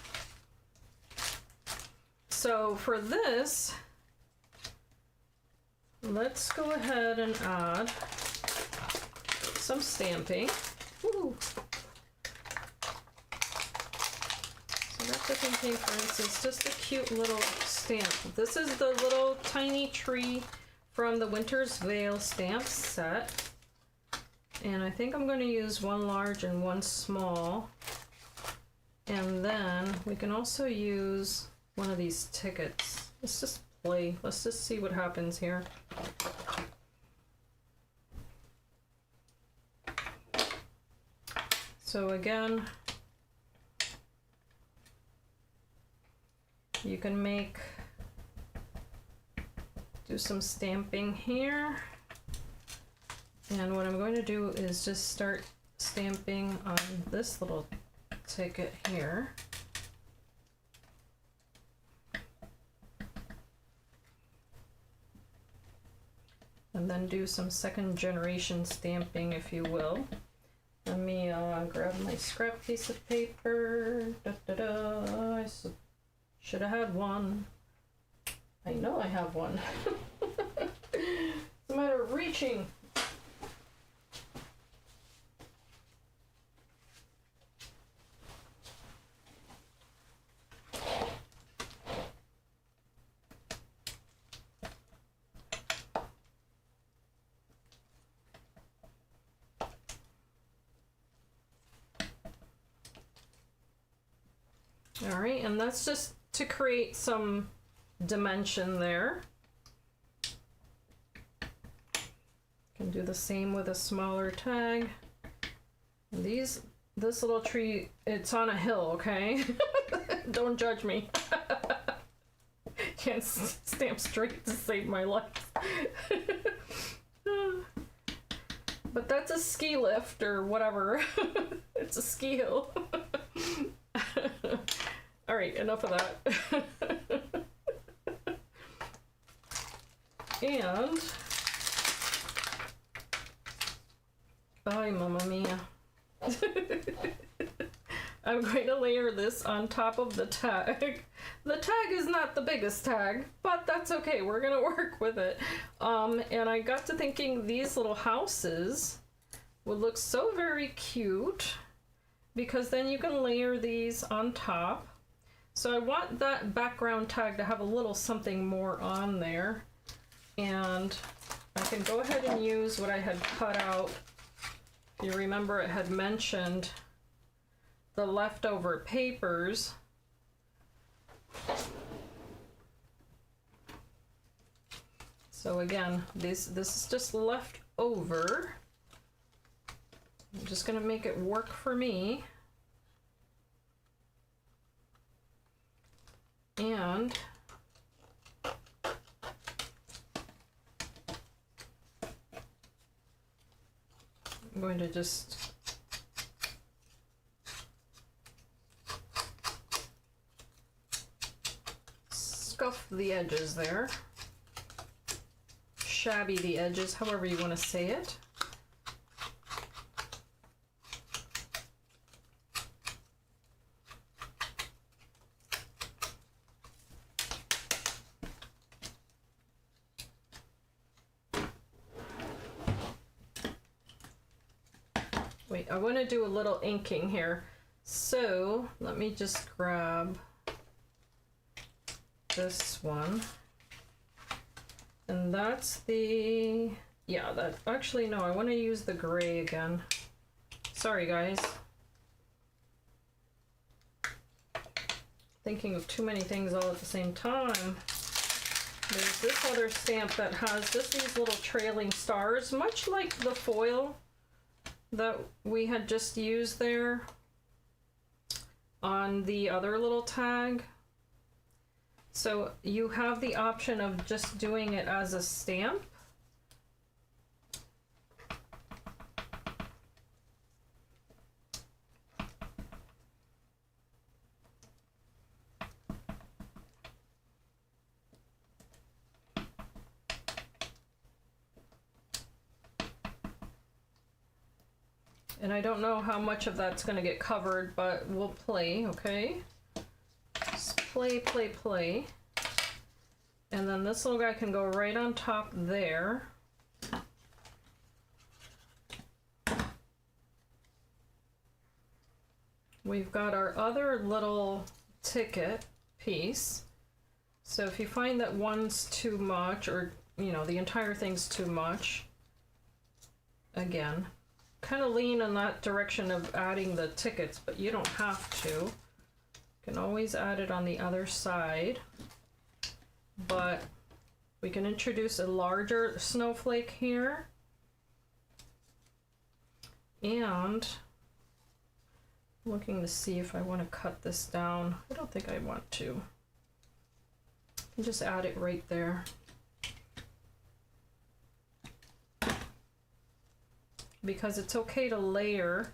So for this, let's go ahead and add some stamping. Woo. So that's the thinking, for instance, just a cute little stamp. This is the little tiny tree from the Winter's Veil stamp set. And I think I'm going to use one large and one small. And then we can also use one of these tickets. It's just play. Let's just see what happens here. So again, you can do some stamping here. And what I'm going to do is just start stamping on this little ticket here. And then do some second generation stamping, if you will. Let me grab my scrap piece of paper. I should have had one. I know I have one. It's a matter of reaching. All right, and that's just to create some dimension there. Can do the same with a smaller tag. And this little tree, it's on a hill, okay? Don't judge me. Can't stamp straight to save my life. But that's a ski lift or whatever. It's a ski hill. All right, enough of that. And ay, mamma mia. I'm going to layer this on top of the tag. The tag is not the biggest tag, but that's okay. We're gonna work with it. And I got to thinking these little houses would look so very cute because then you can layer these on top. So I want that background tag to have a little something more on there. And I can go ahead and use what I had cut out. If you remember, it had mentioned the leftover papers. So again, this is just left over. I'm just gonna make it work for me. And I'm going to just scuff the edges there, shabby the edges, however you want to say it. Wait, I want to do a little inking here. So let me just grab this one. And that's the, yeah, that, actually no, I want to use the gray again. Sorry guys. Thinking of too many things all at the same time. There's this other stamp that has just these little trailing stars, much like the foil that we had just used there on the other little tag. So you have the option of just doing it as a stamp. And I don't know how much of that's going to get covered, but we'll play, okay? Just play, play, play. And then this little guy can go right on top there. We've got our other little ticket piece. So if you find that one's too much, or, you know, the entire thing's too much, again, kind of lean in that direction of adding the tickets, but you don't have to. You can always add it on the other side. But We can introduce a larger snowflake here. And looking to see if I want to cut this down. I don't think I want to. Just add it right there. Because it's okay to layer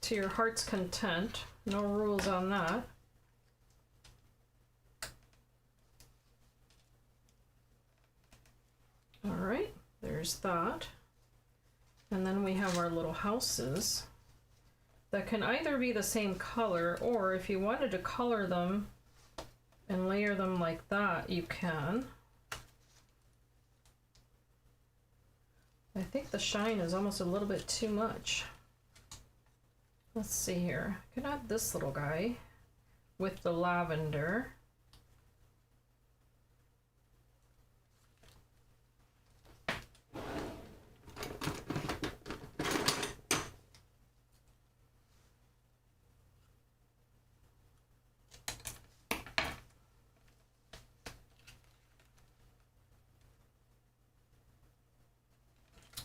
to your heart's content. No rules on that. All right, there's that. And then we have our little houses that can either be the same color, or if you wanted to color them and layer them like that, you can. I think the shine is almost a little bit too much. Let's see here. I can add this little guy with the lavender.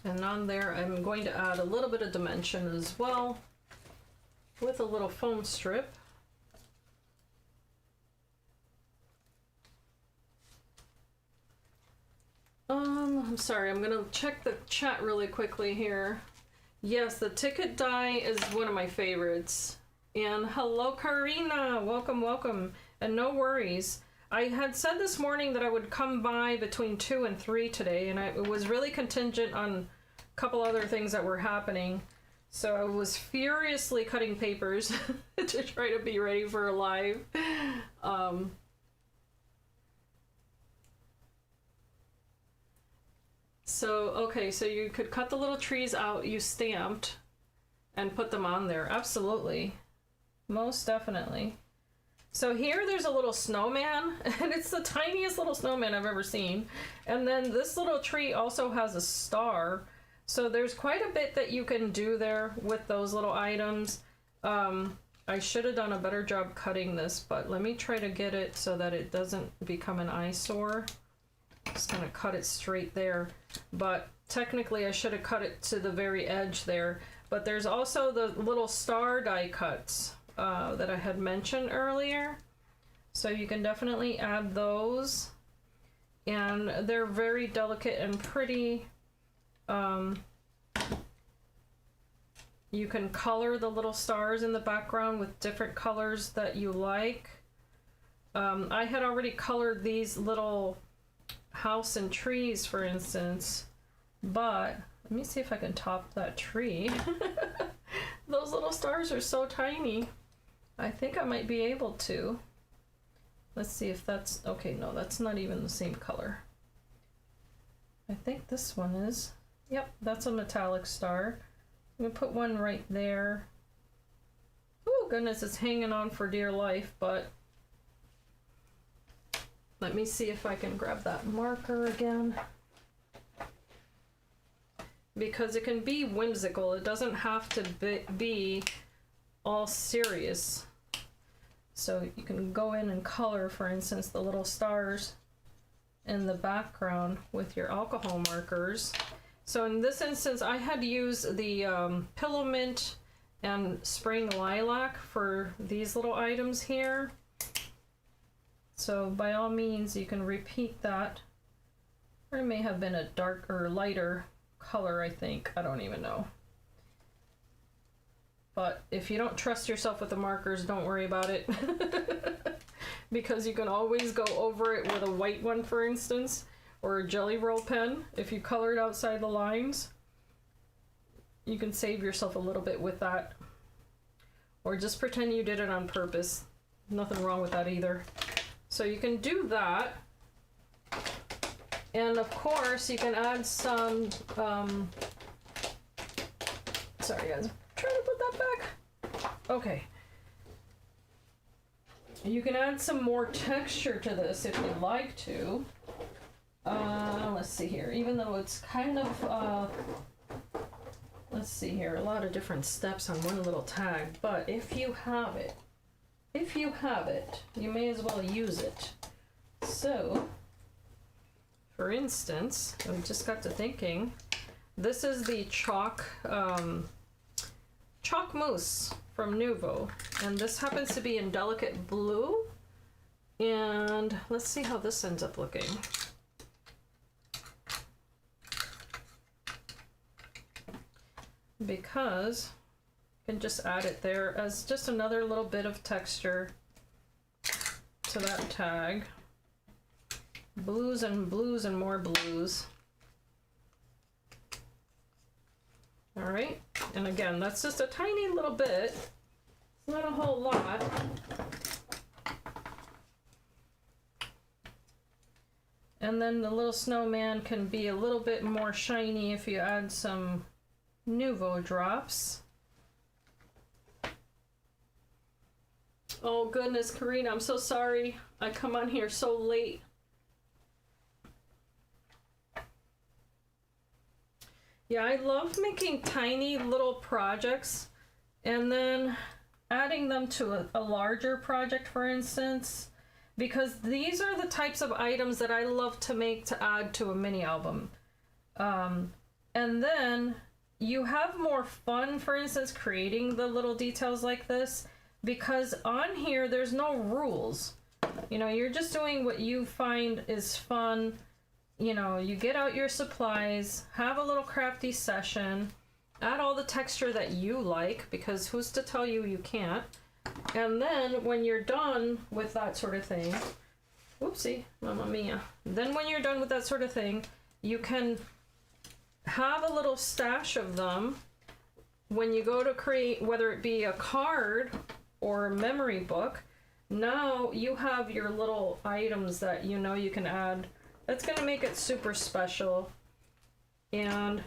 And on there, I'm going to add a little bit of dimension as well with a little foam strip. I'm sorry, I'm gonna check the chat really quickly here. Yes, the Ticket die is one of my favorites. And hello, Karina, welcome, welcome. And no worries. I had said this morning that I would come by between 2 and 3 today, and it was really contingent on a couple other things that were happening. So I was furiously cutting papers to try to be ready for a live. Okay, so you could cut the little trees out you stamped and put them on there. Absolutely. Most definitely. So here there's a little snowman, and it's the tiniest little snowman I've ever seen. And then this little tree also has a star. So there's quite a bit that you can do there with those little items. I should have done a better job cutting this, but let me try to get it so that it doesn't become an eyesore. Just gonna cut it straight there. But technically I should have cut it to the very edge there. But there's also the little star die cuts that I had mentioned earlier. So you can definitely add those. And they're very delicate and pretty. You can color the little stars in the background with different colors that you like. I had already colored these little house and trees, for instance, but let me see if I can top that tree. Those little stars are so tiny. I think I might be able to. Let's see if that's okay. No, that's not even the same color. I think this one is. Yep, that's a metallic star. I'm gonna put one right there. Oh goodness, it's hanging on for dear life, but let me see if I can grab that marker again. Because it can be whimsical. It doesn't have to be all serious. So you can go in and color, for instance, the little stars in the background with your alcohol markers. So in this instance, I had used the Pillow Mint and Spring Lilac for these little items here. So by all means, you can repeat that. Or it may have been a darker, lighter color, I think. I don't even know. But if you don't trust yourself with the markers, don't worry about it. Because you can always go over it with a white one, for instance, or a Jelly Roll pen. If you colored outside the lines, you can save yourself a little bit with that. Or just pretend you did it on purpose. Nothing wrong with that either. So you can do that. And of course, you can add some, sorry guys, I'm trying to put that back. Okay. You can add some more texture to this if you'd like to. Let's see here, even though it's kind of, let's see here, a lot of different steps on one little tag, but if you have it, you may as well use it. So For instance, I just got to thinking, this is the chalk mousse from Nuvo, and this happens to be in delicate blue. And let's see how this ends up looking. Because you can just add it there as just another little bit of texture to that tag. Blues and blues and more blues. All right, and again, that's just a tiny little bit. It's not a whole lot. And then the little snowman can be a little bit more shiny if you add some Nuvo Drops. Oh goodness, Karina, I'm so sorry. I come on here so late. Yeah, I love making tiny little projects and then adding them to a larger project, for instance, because these are the types of items that I love to make to add to a mini album. And then you have more fun, for instance, creating the little details like this, because on here there's no rules. You know, you're just doing what you find is fun. You know, you get out your supplies, have a little crafty session, add all the texture that you like, because who's to tell you you can't. And then when you're done with that sort of thing, whoopsie, mamma mia. Then when you're done with that sort of thing, you can have a little stash of them when you go to create, whether it be a card or a memory book. Now you have your little items that you know you can add. That's going to make it super special. And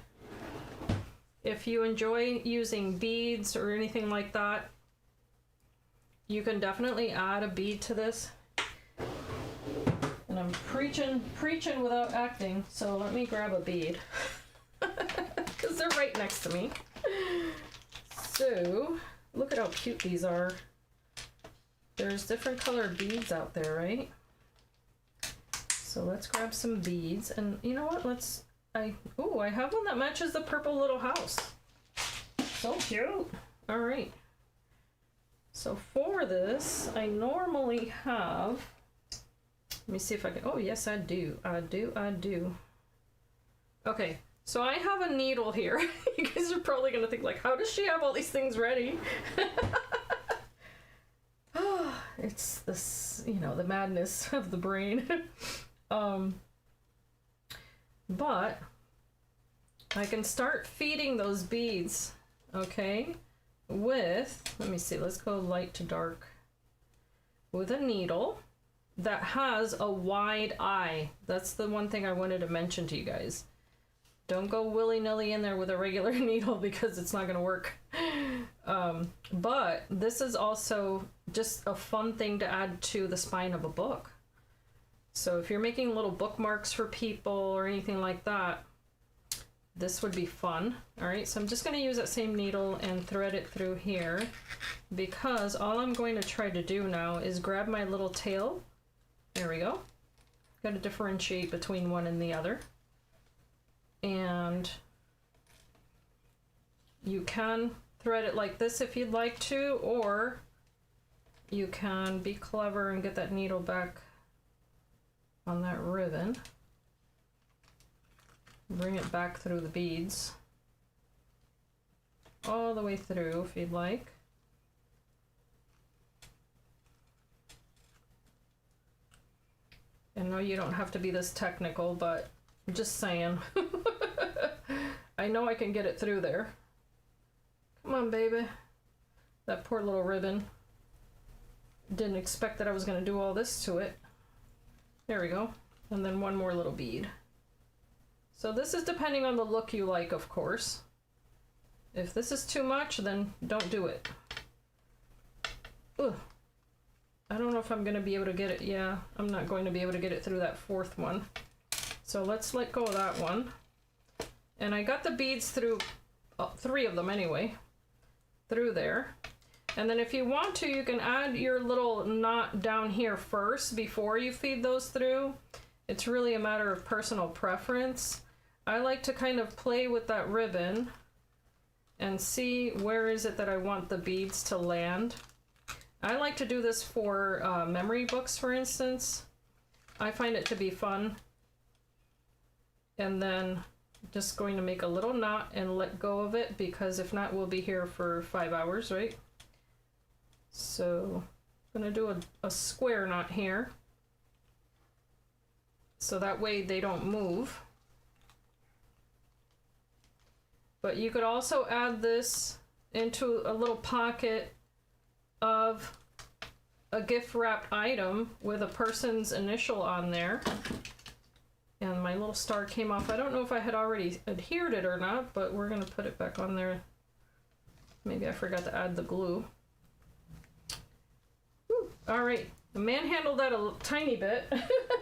if you enjoy using beads or anything like that, you can definitely add a bead to this. And I'm preaching without acting, so let me grab a bead. Because they're right next to me. So, look at how cute these are. There's different colored beads out there, right? So let's grab some beads, and you know what, I have one that matches the purple little house. So cute. All right. So for this, I normally have, let me see if I can, oh yes I do. Okay, so I have a needle here. You guys are probably gonna think like, how does she have all these things ready? It's this, you know, the madness of the brain. But I can start feeding those beads, okay, with, let me see, let's go light to dark, with a needle that has a wide eye. That's the one thing I wanted to mention to you guys. Don't go willy-nilly in there with a regular needle because it's not going to work. But this is also just a fun thing to add to the spine of a book. So if you're making little bookmarks for people or anything like that, this would be fun. All right, so I'm just going to use that same needle and thread it through here, because all I'm going to try to do now is grab my little tail. There we go. Got to differentiate between one and the other. And you can thread it like this if you'd like to, or you can be clever and get that needle back on that ribbon. Bring it back through the beads. All the way through if you'd like. I know you don't have to be this technical, but I'm just saying. I know I can get it through there. Come on, baby. That poor little ribbon. Didn't expect that I was going to do all this to it. There we go. And then one more little bead. So this is depending on the look you like, of course. If this is too much, then don't do it. Ugh. I don't know if I'm going to be able to get it. Yeah, I'm not going to be able to get it through that fourth one. So let's let go of that one. And I got the beads through, 3 of them anyway, through there. And then if you want to, you can add your little knot down here first before you feed those through. It's really a matter of personal preference. I like to kind of play with that ribbon and see where is it that I want the beads to land. I like to do this for memory books, for instance. I find it to be fun. And then just going to make a little knot and let go of it, because if not, we'll be here for 5 hours, right? So I'm gonna do a square knot here. So that way they don't move. But you could also add this into a little pocket of a gift wrapped item with a person's initial on there. And my little star came off. I don't know if I had already adhered it or not, but we're gonna put it back on there. Maybe I forgot to add the glue. Whew. All right, I manhandled that a tiny bit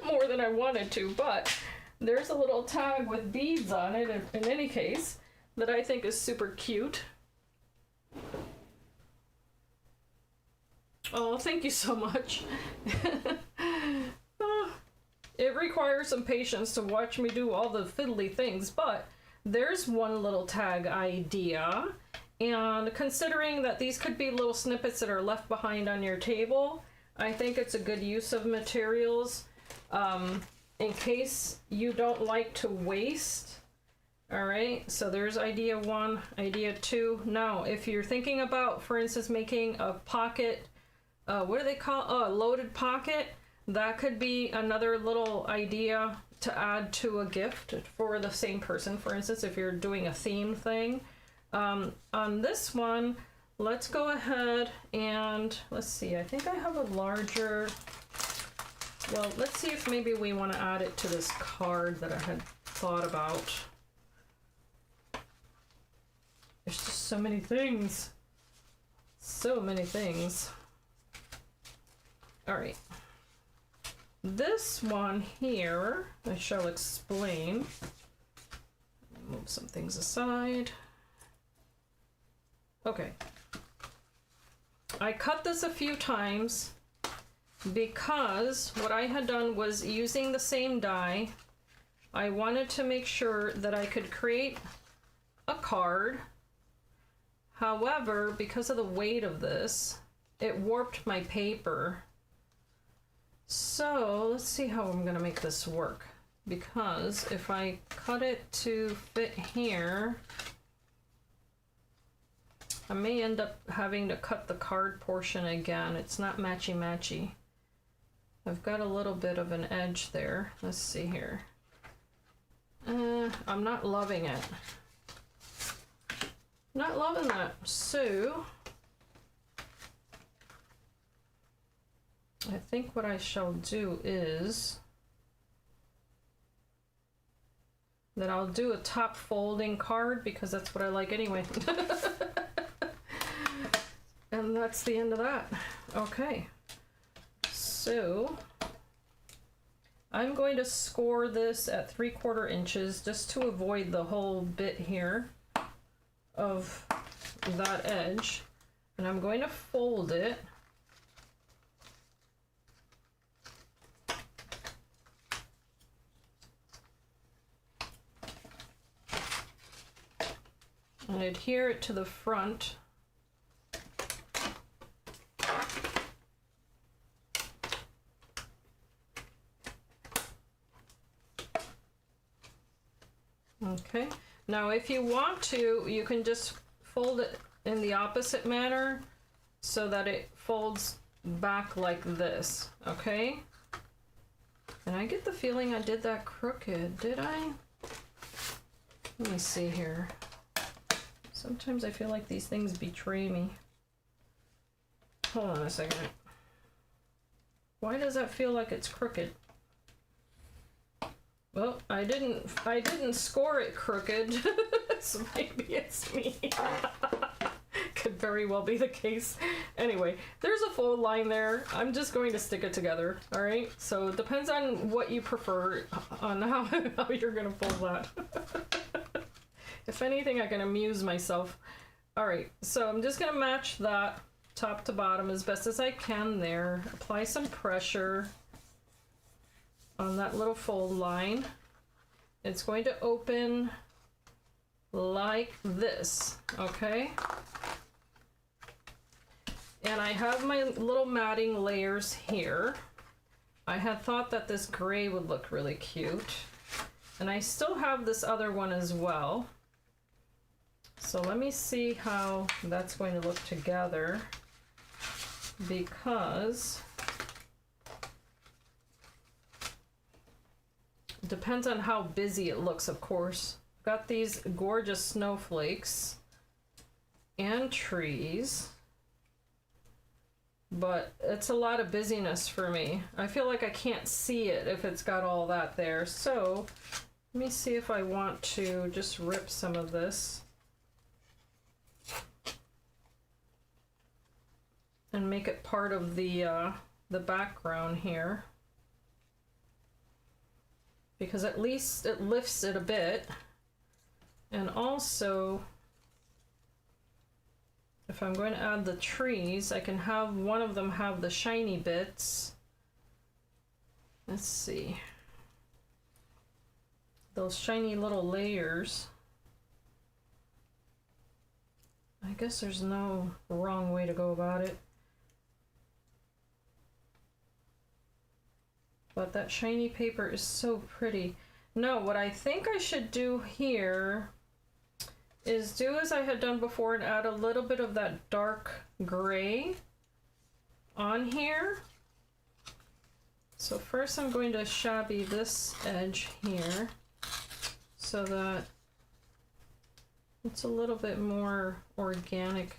more than I wanted to, but there's a little tag with beads on it in any case that I think is super cute. Oh, thank you so much. It requires some patience to watch me do all the fiddly things, but there's one little tag idea. And considering that these could be little snippets that are left behind on your table, I think it's a good use of materials in case you don't like to waste. All right, so there's idea 1, idea 2. Now, if you're thinking about, for instance, making a pocket, what do they call, a loaded pocket, that could be another little idea to add to a gift for the same person. For instance, if you're doing a theme thing. On this one, let's go ahead and, let's see, I think I have a larger, well, let's see if maybe we want to add it to this card that I had thought about. There's just so many things. So many things. All right. This one here, I shall explain. Move some things aside. Okay. I cut this a few times because what I had done was using the same die. I wanted to make sure that I could create a card. However, because of the weight of this, it warped my paper. So let's see how I'm gonna make this work. Because if I cut it to fit here, I may end up having to cut the card portion again. It's not matchy-matchy. I've got a little bit of an edge there. Let's see here. I'm not loving it. Not loving that. So I think what I shall do is that I'll do a top folding card because that's what I like anyway. And that's the end of that. Okay. So I'm going to score this at 3/4 inches just to avoid the whole bit here of that edge, and I'm going to fold it and adhere it to the front. Okay. Now, if you want to, you can just fold it in the opposite manner so that it folds back like this, okay? And I get the feeling I did that crooked, did I? Let me see here. Sometimes I feel like these things betray me. Hold on a second. Why does that feel like it's crooked? Well, I didn't score it crooked, so maybe it's me. Could very well be the case. Anyway, there's a fold line there. I'm just going to stick it together, all right? So it depends on what you prefer on how you're gonna fold that. If anything, I can amuse myself. All right, so I'm just gonna match that top to bottom as best as I can there. Apply some pressure on that little fold line. It's going to open like this, okay? And I have my little matting layers here. I had thought that this gray would look really cute. And I still have this other one as well. So let me see how that's going to look together, because it depends on how busy it looks, of course. Got these gorgeous snowflakes and trees, but it's a lot of busyness for me. I feel like I can't see it if it's got all that there. So let me see if I want to just rip some of this and make it part of the background here, because at least it lifts it a bit. And also, if I'm going to add the trees, I can have one of them have the shiny bits. Let's see. Those shiny little layers. I guess there's no wrong way to go about it. But that shiny paper is so pretty. No, what I think I should do here is do as I had done before and add a little bit of that dark gray on here. So first I'm going to shabby this edge here so that it's a little bit more organic.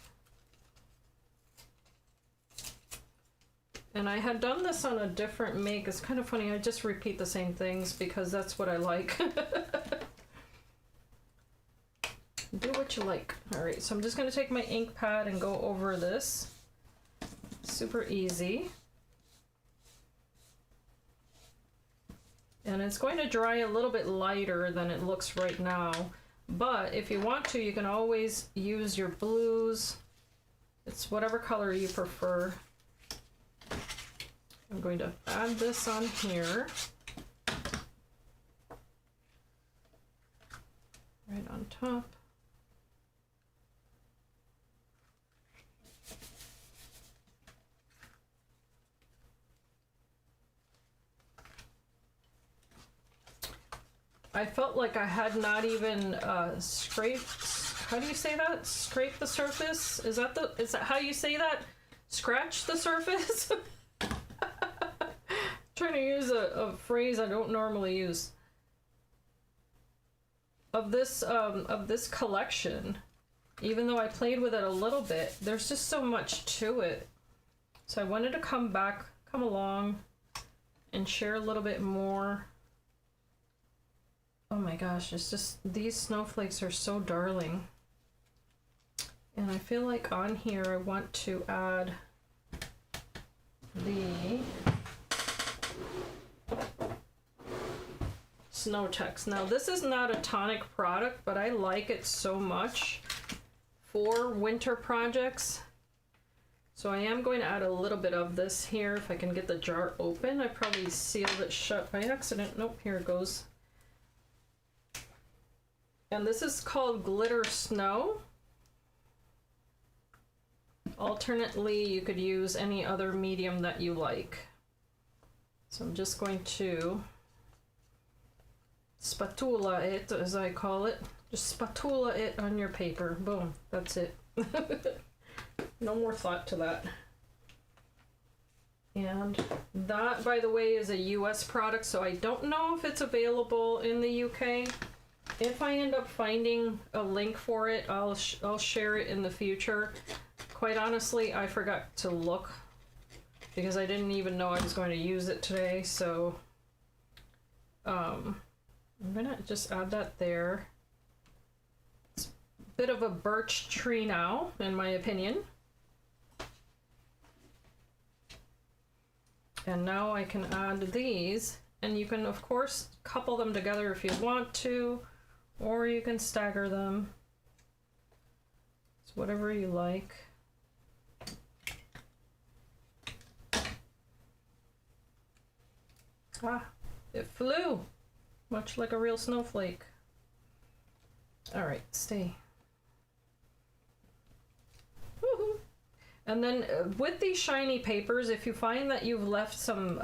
And I had done this on a different make. It's kind of funny, I just repeat the same things because that's what I like. Do what you like. All right, so I'm just gonna take my ink pad and go over this. Super easy. And it's going to dry a little bit lighter than it looks right now. But if you want to, you can always use your blues. It's whatever color you prefer. I'm going to add this on here. Right on top. I felt like I had not even scraped, how do you say that? Scrape the surface? Is that how you say that? Scratch the surface? Trying to use a phrase I don't normally use. Of this collection, even though I played with it a little bit, there's just so much to it. So I wanted to come along and share a little bit more. Oh my gosh, it's just, these snowflakes are so darling. And I feel like on here I want to add the snow text. Now this is not a Tonic product, but I like it so much for winter projects. So I am going to add a little bit of this here if I can get the jar open. I probably sealed it shut by accident. Nope, here it goes. And this is called Glitter Snow. Alternately, you could use any other medium that you like. So I'm just going to spatula it, as I call it. Just spatula it on your paper. Boom, that's it. No more thought to that. And that, by the way, is a US product, so I don't know if it's available in the UK. If I end up finding a link for it, I'll share it in the future. Quite honestly, I forgot to look because I didn't even know I was going to use it today. So I'm gonna just add that there. It's a bit of a birch tree now, in my opinion. And now I can add these, and you can of course couple them together if you want to, or you can stagger them. It's whatever you like. It flew, much like a real snowflake. All right, stay. Woohoo! And then with these shiny papers, if you find that you've left some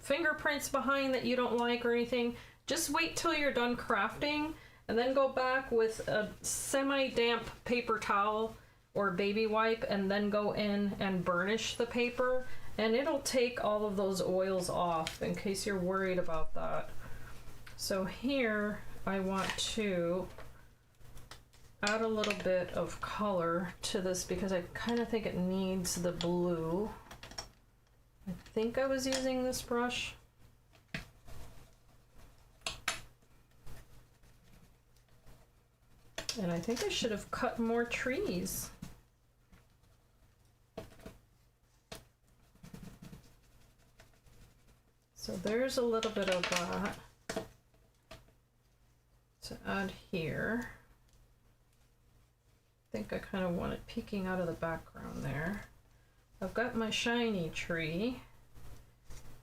fingerprints behind that you don't like or anything, just wait till you're done crafting and then go back with a semi-damp paper towel or baby wipe and then go in and burnish the paper, and it'll take all of those oils off in case you're worried about that. So here I want to add a little bit of color to this because I kind of think it needs the blue. I think I was using this brush. And I think I should have cut more trees. So there's a little bit of that to add here. I think I kind of want it peeking out of the background there. I've got my shiny tree.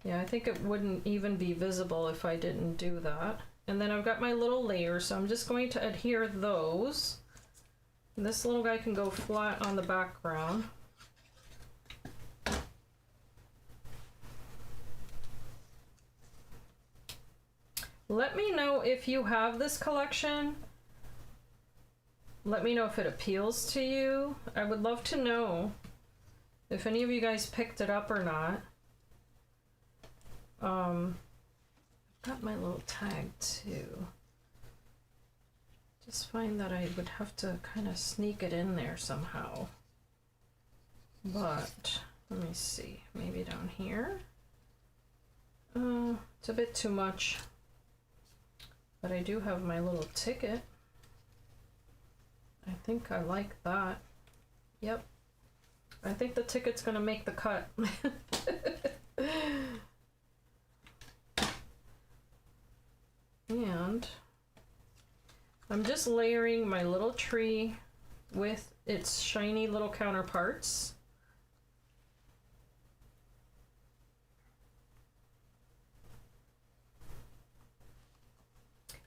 Yeah, I think it wouldn't even be visible if I didn't do that. And then I've got my little layers, so I'm just going to adhere those. And this little guy can go flat on the background. Let me know if you have this collection. Let me know if it appeals to you. I would love to know if any of you guys picked it up or not. I've got my little tag too. Just find that I would have to kind of sneak it in there somehow. But let me see, maybe down here. It's a bit too much. But I do have my little ticket. I think I like that. Yep. I think the ticket's gonna make the cut. And I'm just layering my little tree with its shiny little counterparts.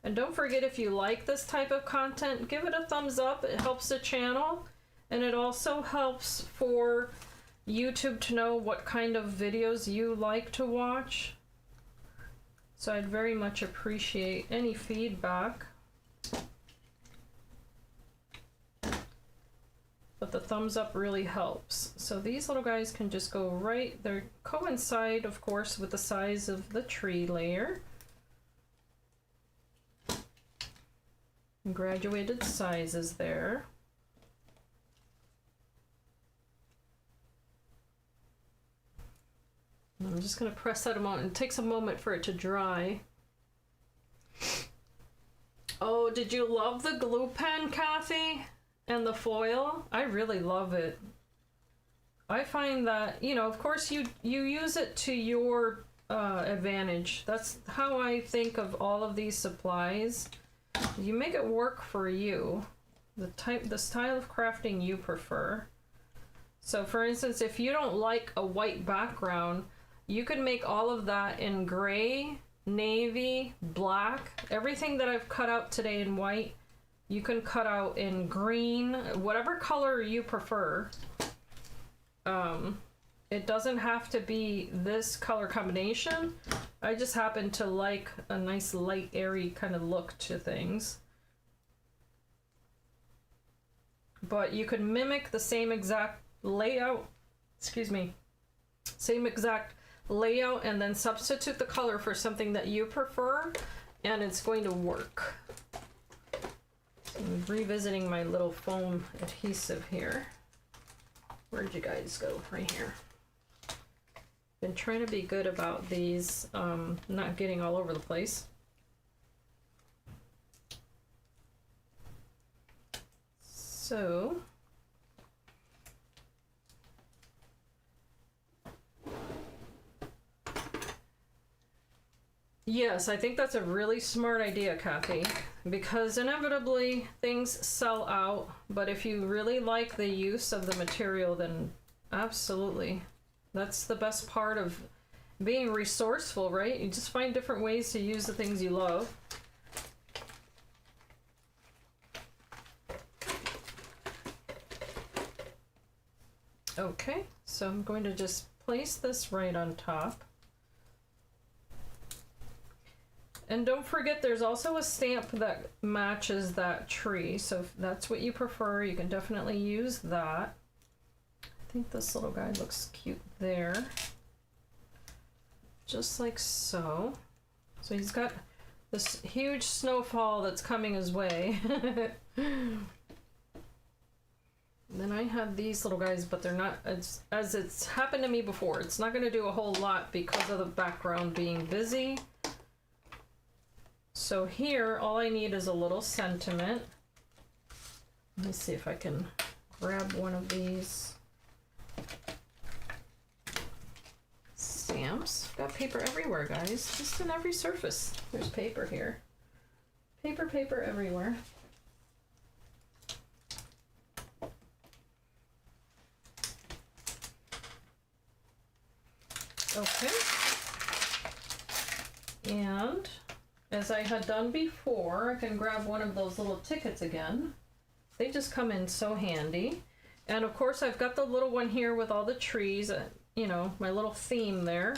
And don't forget, if you like this type of content, give it a thumbs up. It helps the channel, and it also helps for YouTube to know what kind of videos you like to watch. So I'd very much appreciate any feedback. But the thumbs up really helps. So these little guys can just go right, they coincide, of course, with the size of the tree layer. Graduated sizes there. And I'm just going to press that a moment. It takes a moment for it to dry. Oh, did you love the glue pen, Kathy? And the foil? I really love it. I find that, you know, of course you use it to your advantage. That's how I think of all of these supplies. You make it work for you, the style of crafting you prefer. So for instance, if you don't like a white background, you could make all of that in gray, navy, black. Everything that I've cut out today in white, you can cut out in green, whatever color you prefer. It doesn't have to be this color combination. I just happen to like a nice light, airy kind of look to things. But you could mimic the same exact layout, same exact layout, and then substitute the color for something that you prefer, and it's going to work. So I'm revisiting my little foam adhesive here. Where'd you guys go? Right here. Been trying to be good about these, not getting all over the place. So yes, I think that's a really smart idea, Kathy, because inevitably things sell out, but if you really like the use of the material, then absolutely. That's the best part of being resourceful, right? You just find different ways to use the things you love. Okay, so I'm going to just place this right on top. And don't forget, there's also a stamp that matches that tree. So if that's what you prefer, you can definitely use that. I think this little guy looks cute there. Just like so. So he's got this huge snowfall that's coming his way. Then I have these little guys, but they're not, as it's happened to me before, it's not going to do a whole lot because of the background being busy. So here, all I need is a little sentiment. Let me see if I can grab one of these stamps. Got paper everywhere, guys. Just in every surface. There's paper here. Paper, paper everywhere. Okay. And as I had done before, I can grab one of those little tickets again. They just come in so handy. And of course I've got the little one here with all the trees, you know, my little theme there.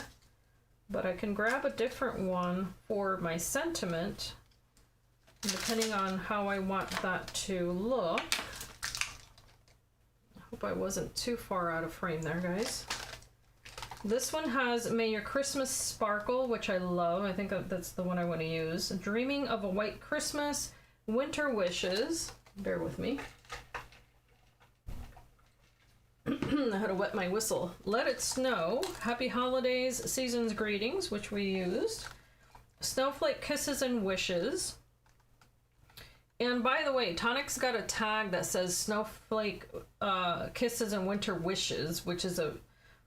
But I can grab a different one for my sentiment, depending on how I want that to look. I hope I wasn't too far out of frame there, guys. This one has May Your Christmas Sparkle, which I love. I think that's the one I want to use. Dreaming of a White Christmas, Winter Wishes. Bear with me. I had to wet my whistle. Let It Snow, Happy Holidays, Season's Greetings, which we used. Snowflake Kisses and Wishes. And by the way, Tonic's got a tag that says Snowflake Kisses and Winter Wishes, which is a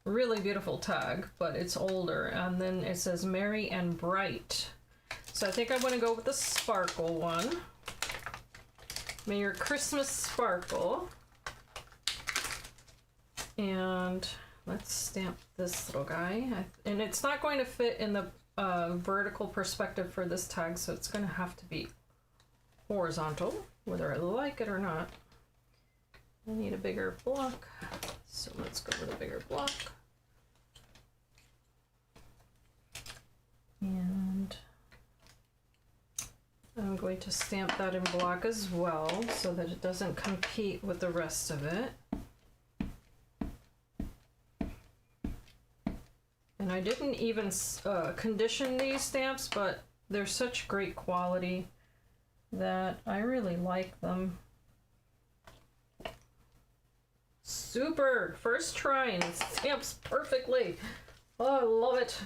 really beautiful tag, but it's older. And then it says Merry and Bright. So I think I want to go with the sparkle one. May Your Christmas Sparkle. And let's stamp this little guy. And it's not going to fit in the vertical perspective for this tag, so it's going to have to be horizontal, whether I like it or not. I need a bigger block, so let's go with a bigger block. And I'm going to stamp that in block as well so that it doesn't compete with the rest of it. And I didn't even condition these stamps, but they're such great quality that I really like them. Super! First try and it stamps perfectly. Oh, I love it.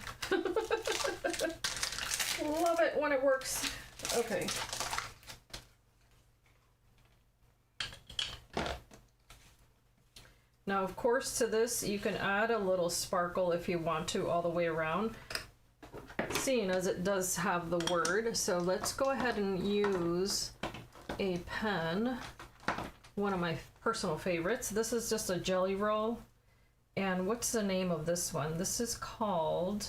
Love it when it works. Okay. Now, of course, to this, you can add a little sparkle if you want to all the way around, seeing as it does have the word. So let's go ahead and use a pen, one of my personal favorites. This is just a jelly roll. And what's the name of this one? This is called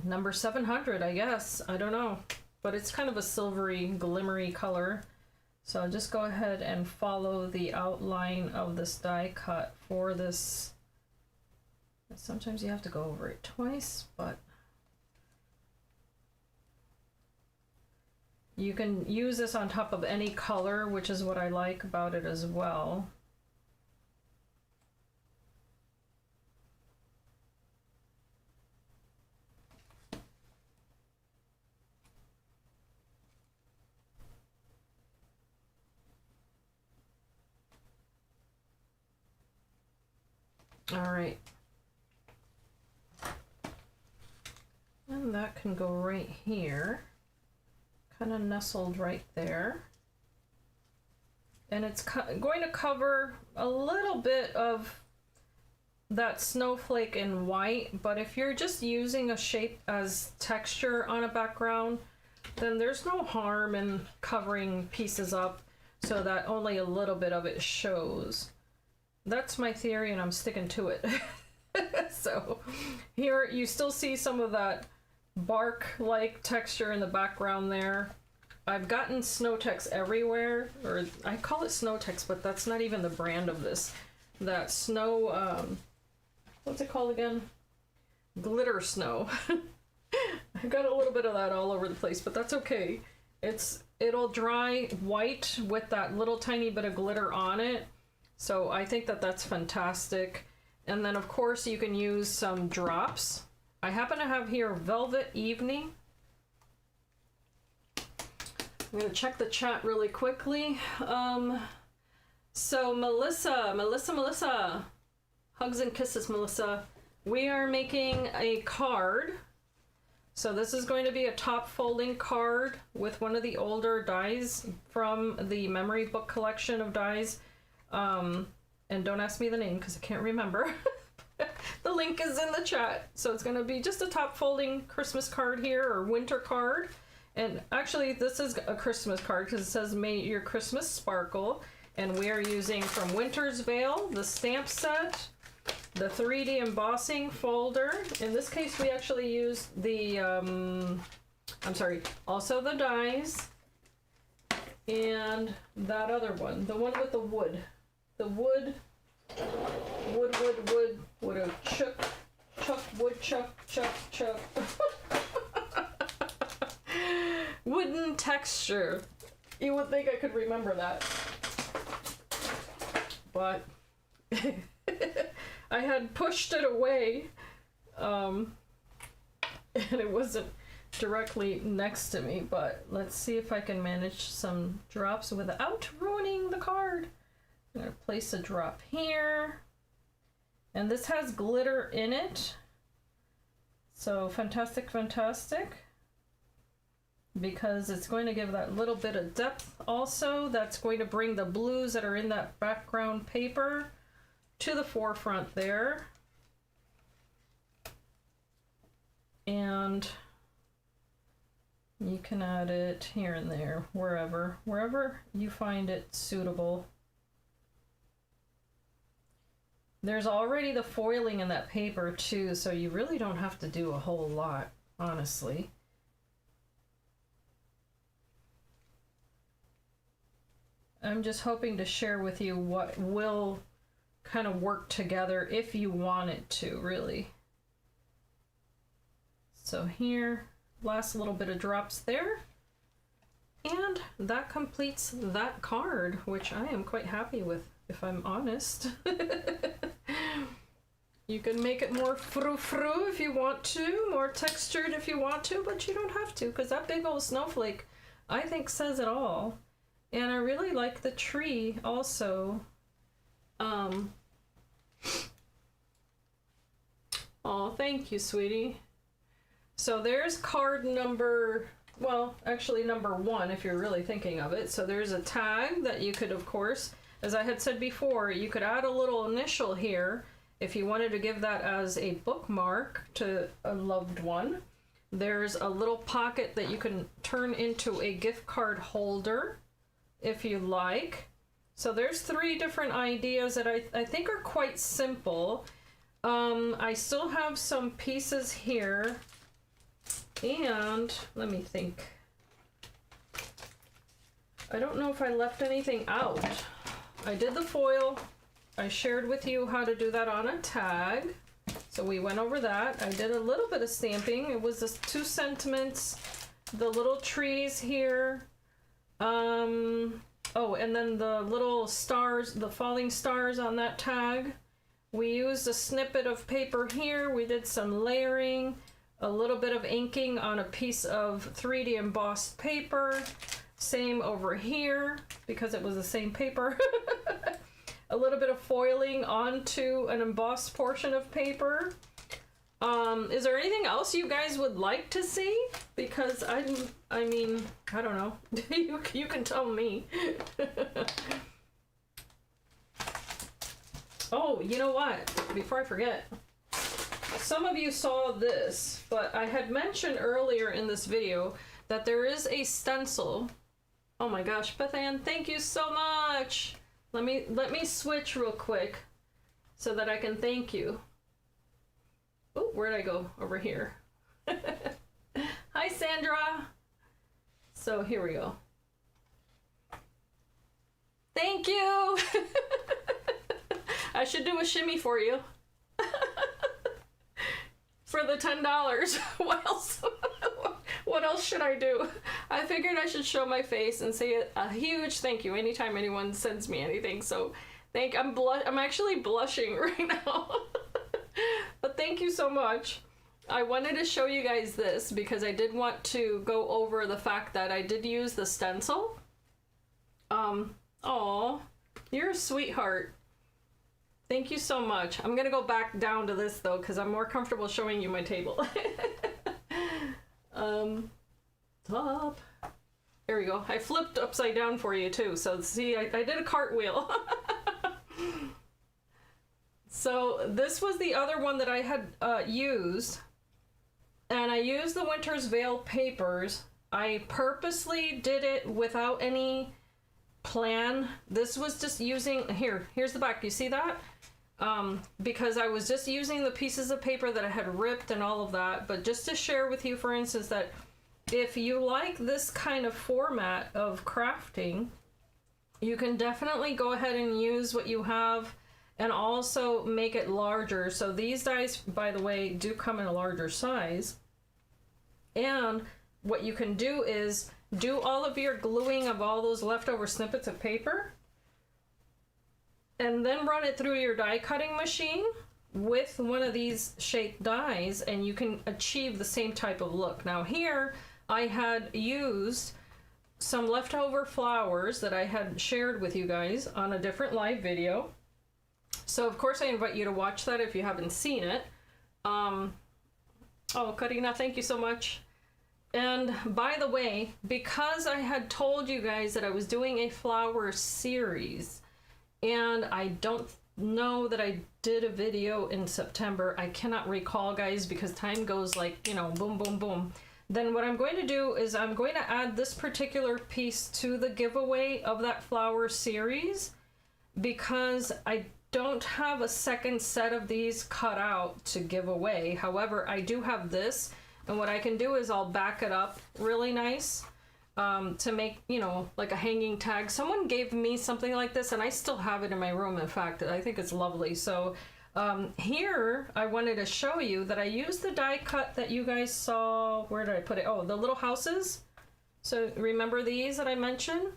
number 700, I guess. I don't know. But it's kind of a silvery, glimmery color. So I'll just go ahead and follow the outline of this die cut for this. Sometimes you have to go over it twice, but you can use this on top of any color, which is what I like about it as well. All right. And that can go right here, kind of nestled right there. And it's going to cover a little bit of that snowflake in white, but if you're just using a shape as texture on a background, then there's no harm in covering pieces up so that only a little bit of it shows. That's my theory and I'm sticking to it. So here you still see some of that bark-like texture in the background there. I've gotten Snowtex everywhere, or I call it Snowtex, but that's not even the brand of this. That snow, what's it called again? Glitter snow. I've got a little bit of that all over the place, but that's okay. It'll dry white with that little tiny bit of glitter on it. So I think that that's fantastic. And then of course you can use some drops. I happen to have here Velvet Evening. I'm gonna check the chat really quickly. So Melissa, hugs and kisses, Melissa. We are making a card. So this is going to be a top folding card with one of the older dies from the memory book collection of dies. And don't ask me the name because I can't remember. The link is in the chat. So it's going to be just a top folding Christmas card here, or winter card. And actually this is a Christmas card because it says may your Christmas sparkle. And we are using from Winter's Veil, the stamp set, the 3D embossing folder. In this case we actually used the, also the dies. And that other one, the one with the wood. The wood of chuck. Wooden texture. You would think I could remember that. But I had pushed it away, and it wasn't directly next to me, but let's see if I can manage some drops without ruining the card. I'm gonna place a drop here, and this has glitter in it, so fantastic, because it's going to give that little bit of depth also. That's going to bring the blues that are in that background paper to the forefront there. And you can add it here and there, wherever you find it suitable. There's already the foiling in that paper too, so you really don't have to do a whole lot, honestly. I'm just hoping to share with you what will kind of work together if you want it to, really. So here, last little bit of drops there. And that completes that card, which I am quite happy with, if I'm honest. You can make it more frou-frou if you want to, more textured if you want to, but you don't have to, because that big old snowflake, I think, says it all. And I really like the tree also. Oh, thank you, sweetie. So there's card number, well, actually number 1 if you're really thinking of it. So there's a tag that you could, of course, as I had said before, you could add a little initial here if you wanted to give that as a bookmark to a loved one. There's a little pocket that you can turn into a gift card holder if you like. So there's 3 different ideas that I think are quite simple. I still have some pieces here, and let me think. I don't know if I left anything out. I did the foil. I shared with you how to do that on a tag. So we went over that. I did a little bit of stamping. It was just 2 sentiments, the little trees here. Oh, and then the little stars, the falling stars on that tag. We used a snippet of paper here. We did some layering, a little bit of inking on a piece of 3D embossed paper. Same over here, because it was the same paper. A little bit of foiling onto an embossed portion of paper. Is there anything else you guys would like to see? Because I mean, I don't know. You can tell me. Oh, you know what? Before I forget, some of you saw this, but I had mentioned earlier in this video that there is a stencil. Oh my gosh, Beth Ann, thank you so much. Let me switch real quick so that I can thank you. where'd I go? Over here. Hi, Sandra. So here we go. Thank you. I should do a shimmy for you. For the $10. What else? What else should I do? I figured I should show my face and say a huge thank you anytime anyone sends me anything. So I'm actually blushing right now. But thank you so much. I wanted to show you guys this because I did want to go over the fact that I did use the stencil. Aw, you're a sweetheart. Thank you so much. I'm gonna go back down to this though because I'm more comfortable showing you my table. Top. There we go. I flipped upside down for you too. So see, I did a cartwheel. So this was the other one that I had used. And I used the Winter's Veil papers. I purposely did it without any plan. This was just using, here's the back. You see that? Because I was just using the pieces of paper that I had ripped and all of that. But just to share with you, for instance, that if you like this kind of format of crafting, you can definitely go ahead and use what you have and also make it larger. So these dies, by the way, do come in a larger size. And what you can do is do all of your gluing of all those leftover snippets of paper and then run it through your die cutting machine with one of these shaped dies and you can achieve the same type of look. Now here I had used some leftover flowers that I had shared with you guys on a different live video. So of course I invite you to watch that if you haven't seen it. Oh, Karina, thank you so much. And by the way, because I had told you guys that I was doing a flower series, and I don't know that I did a video in September, I cannot recall, guys, because time goes like, you know, boom, boom, boom. Then what I'm going to do is I'm going to add this particular piece to the giveaway of that flower series because I don't have a second set of these cut out to give away. However, I do have this, and what I can do is I'll back it up really nice to make, you know, like a hanging tag. Someone gave me something like this and I still have it in my room. In fact, I think it's lovely. So here I wanted to show you that I used the die cut that you guys saw. Where did I put it? Oh, the little houses. So remember these that I mentioned?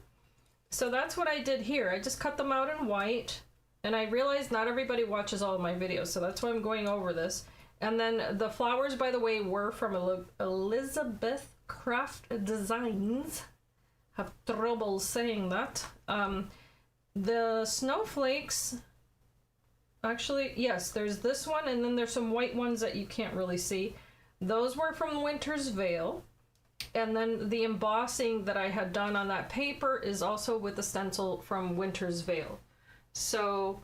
So that's what I did here. I just cut them out in white. And I realized not everybody watches all of my videos, so that's why I'm going over this. And then the flowers, by the way, were from Elizabeth Craft Designs. Have trouble saying that. The snowflakes, actually, yes, there's this one, and then there's some white ones that you can't really see. Those were from Winter's Veil. And then the embossing that I had done on that paper is also with the stencil from Winter's Veil. So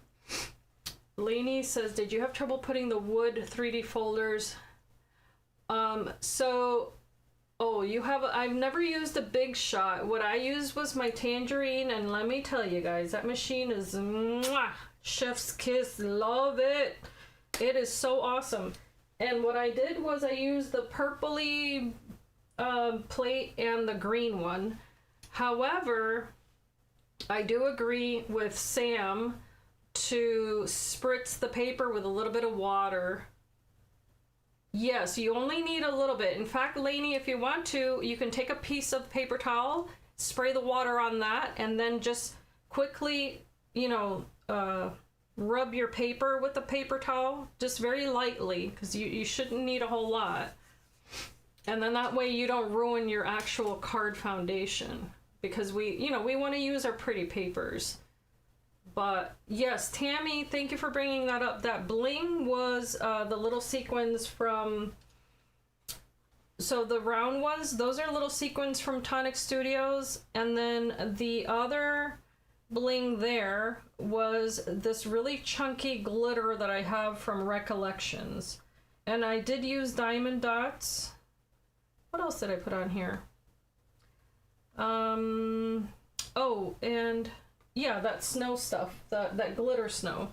Lainey says, did you have trouble putting the wood 3D folders? I've never used a big shot. What I used was my tangerine, and let me tell you guys, that machine is mwah, chef's kiss. Love it. It is so awesome. And what I did was I used the purpley plate and the green one. However, I do agree with Sam to spritz the paper with a little bit of water. Yes, you only need a little bit. In fact, Lainey, if you want to, you can take a piece of paper towel, spray the water on that, and then just quickly, you know, rub your paper with the paper towel, just very lightly, because you shouldn't need a whole lot. And then that way you don't ruin your actual card foundation, because we want to use our pretty papers. But yes, Tammy, thank you for bringing that up. That bling was the little sequins from, so the round ones, those are little sequins from Tonic Studios. And then the other bling there was this really chunky glitter that I have from Recollections. And I did use diamond dots. What else did I put on here? Oh, and yeah, that snow stuff, that glitter snow.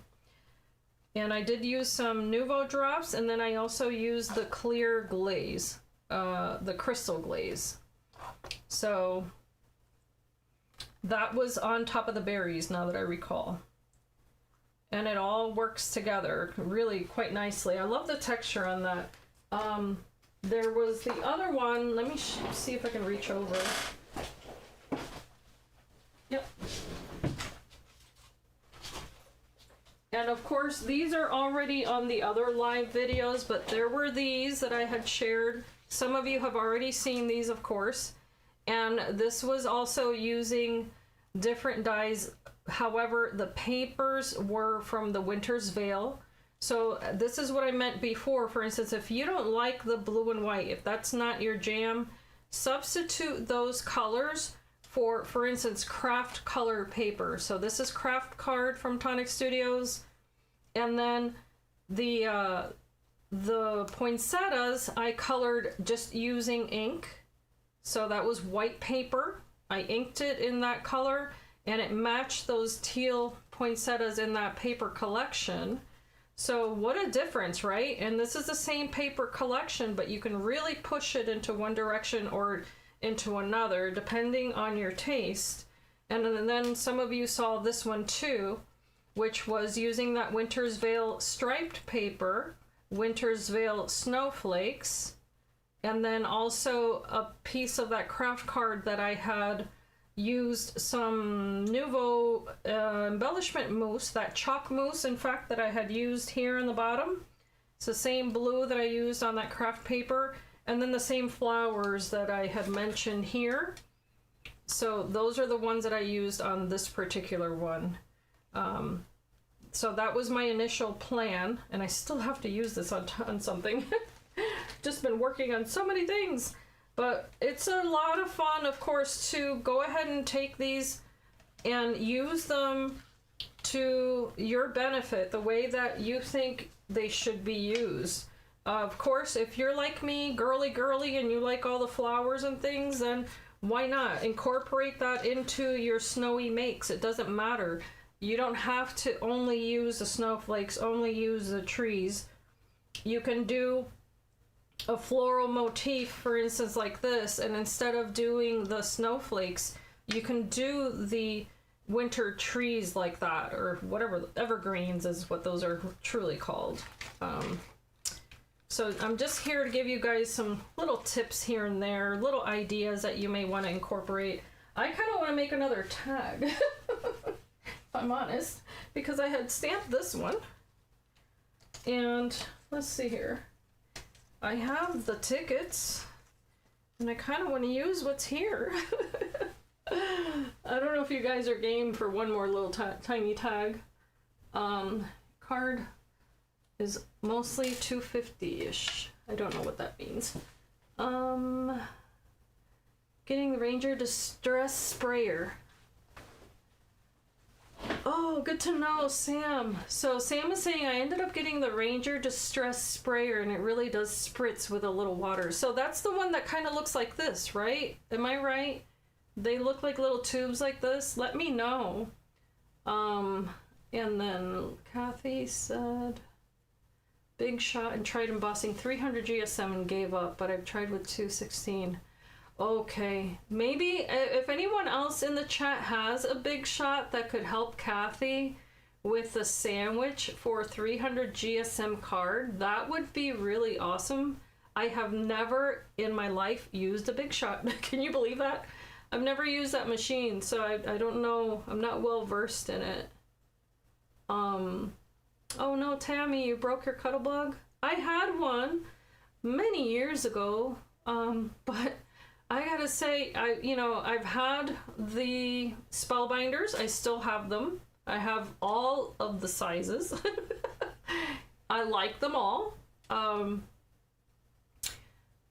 And I did use some Nuvo Drops, and then I also used the clear glaze, the crystal glaze. So that was on top of the berries, now that I recall. And it all works together really quite nicely. I love the texture on that. There was the other one. Let me see if I can reach over. Yep. And of course, these are already on the other live videos, but there were these that I had shared. Some of you have already seen these, of course. And this was also using different dyes. However, the papers were from the Winter's Veil. So this is what I meant before. For instance, if you don't like the blue and white, if that's not your jam, substitute those colors for instance, craft color paper. So this is Craft Card from Tonic Studios. And then the poinsettias I colored just using ink. So that was white paper. I inked it in that color, and it matched those teal poinsettias in that paper collection. So what a difference, right? And this is the same paper collection, but you can really push it into one direction or into another, depending on your taste. And then some of you saw this one too, which was using that Winter's Veil striped paper, Winter's Veil snowflakes, and then also a piece of that craft card that I had used some Nuvo embellishment mousse, that chalk mousse, in fact, that I had used here in the bottom. It's the same blue that I used on that craft paper, and then the same flowers that I had mentioned here. So those are the ones that I used on this particular one. So that was my initial plan, and I still have to use this on something. Just been working on so many things. But it's a lot of fun, of course, to go ahead and take these and use them to your benefit, the way that you think they should be used. Of course, if you're like me, girly, and you like all the flowers and things, then why not incorporate that into your snowy makes? It doesn't matter. You don't have to only use the snowflakes, only use the trees. You can do a floral motif, for instance, like this, and instead of doing the snowflakes, you can do the winter trees like that, or whatever, evergreens is what those are truly called. So I'm just here to give you guys some little tips here and there, little ideas that you may want to incorporate. I kind of want to make another tag, if I'm honest, because I had stamped this one. And let's see here. I have the tickets, and I kind of want to use what's here. I don't know if you guys are game for one more little tiny tag. Card is mostly $2.50-ish. I don't know what that means. Getting the Ranger Distress Sprayer. Oh, good to know, Sam. So Sam is saying I ended up getting the Ranger Distress Sprayer, and it really does spritz with a little water. So that's the one that kind of looks like this, right? Am I right? They look like little tubes like this. Let me know. And then Kathy said, big shot and tried embossing 300 GSM and gave up, but I've tried with 216. Okay, maybe if anyone else in the chat has a big shot that could help Kathy with the sandwich for 300 GSM card, that would be really awesome. I have never in my life used a big shot. Can you believe that? I've never used that machine, so I don't know. I'm not well versed in it. Oh no, Tammy, you broke your Cuttlebug? I had one many years ago, but I gotta say, I've had the Spellbinders. I still have them. I have all of the sizes. I like them all.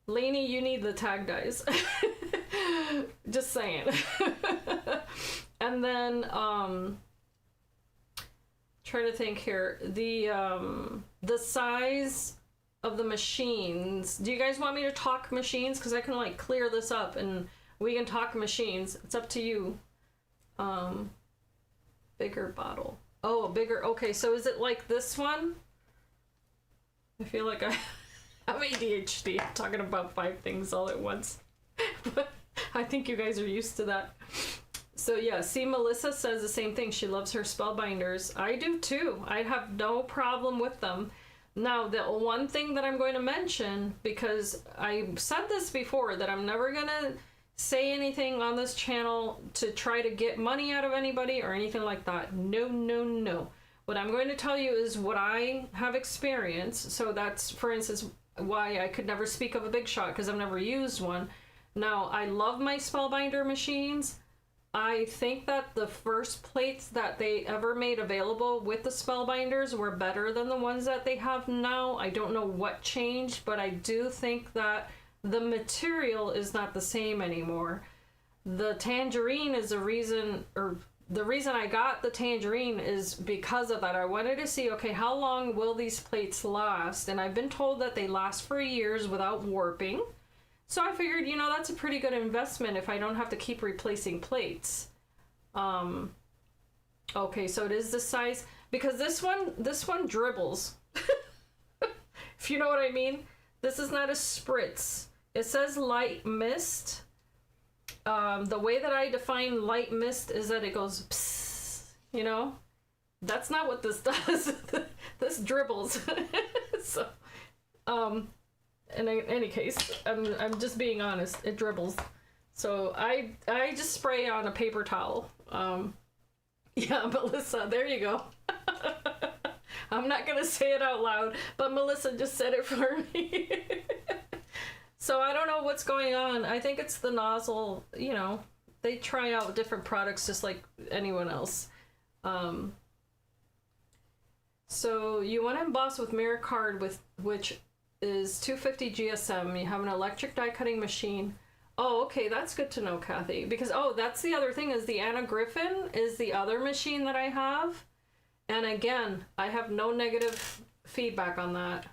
Lainey, you need the tag dies. Just saying. And then, trying to think here. The size of the machines. Do you guys want me to talk machines? Because I can like clear this up and we can talk machines. It's up to you. Bigger bottle. Oh, bigger. Okay, so is it like this one? I feel like I have ADHD. I'm talking about 5 things all at once. But I think you guys are used to that. So yeah, see, Melissa says the same thing. She loves her Spellbinders. I do too. I have no problem with them. Now, the one thing that I'm going to mention, because I said this before, that I'm never going to say anything on this channel to try to get money out of anybody or anything like that. No, no, no. What I'm going to tell you is what I have experienced. So that's, for instance, why I could never speak of a Big Shot, because I've never used one. Now, I love my Spellbinder machines. I think that the first plates that they ever made available with the Spellbinders were better than the ones that they have now. I don't know what changed, but I do think that the material is not the same anymore. The tangerine is the reason, or the reason I got the tangerine is because of that. I wanted to see, okay, how long will these plates last? And I've been told that they last for years without warping. So I figured, you know, that's a pretty good investment if I don't have to keep replacing plates. Okay, so it is the size, because this one dribbles. If you know what I mean. This is not a spritz. It says light mist. The way that I define light mist is that it goes psst, you know? That's not what this does. This dribbles. So, in any case, I'm just being honest. It dribbles. So I just spray on a paper towel. Yeah, Melissa, there you go. I'm not gonna say it out loud, but Melissa just said it for me. So I don't know what's going on. I think it's the nozzle. You know, they try out different products just like anyone else. So you want to emboss with mirror card, which is 250 GSM. You have an electric die cutting machine. Oh, okay, that's good to know, Kathy. Because, oh, that's the other thing, is the Anna Griffin is the other machine that I have. And again, I have no negative feedback on that.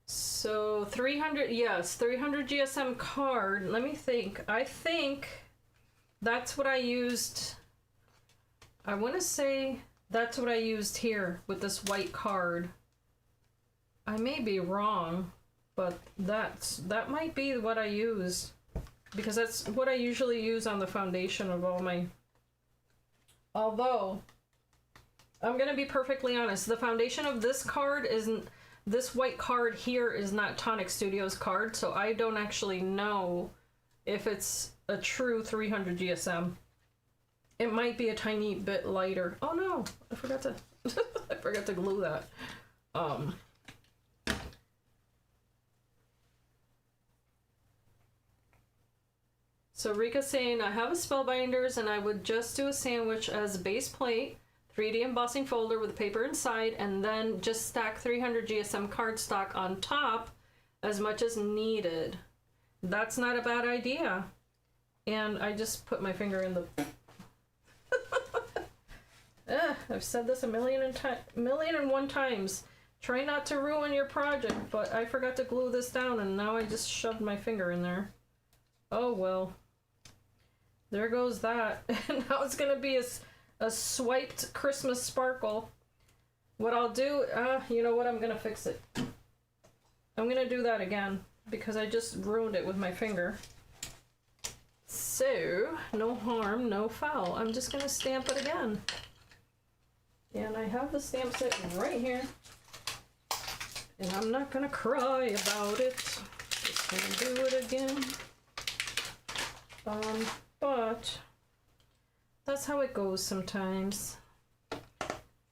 So 300, yes, 300 GSM card. Let me think. I think that's what I used. I want to say that's what I used here with this white card. I may be wrong, but that might be what I used, because that's what I usually use on the foundation of all my... Although, I'm going to be perfectly honest, the foundation of this card isn't... This white card here is not Tonic Studios card, so I don't actually know if it's a true 300 GSM. It might be a tiny bit lighter. Oh no, I forgot to I forgot to glue that. So Rika's saying, I have a Spellbinders and I would just do a sandwich as a base plate, 3D embossing folder with paper inside, and then just stack 300 GSM cardstock on top as much as needed. That's not a bad idea. And I just put my finger in the... I've said this a million and one times. Try not to ruin your project, but I forgot to glue this down and now I just shoved my finger in there. Oh well. There goes that. And now it's gonna be a swiped Christmas sparkle. What I'll do, you know what, I'm gonna fix it. I'm gonna do that again because I just ruined it with my finger. So, no harm, no foul. I'm just gonna stamp it again. And I have the stamp set right here. And I'm not gonna cry about it. Just gonna do it again. But that's how it goes sometimes.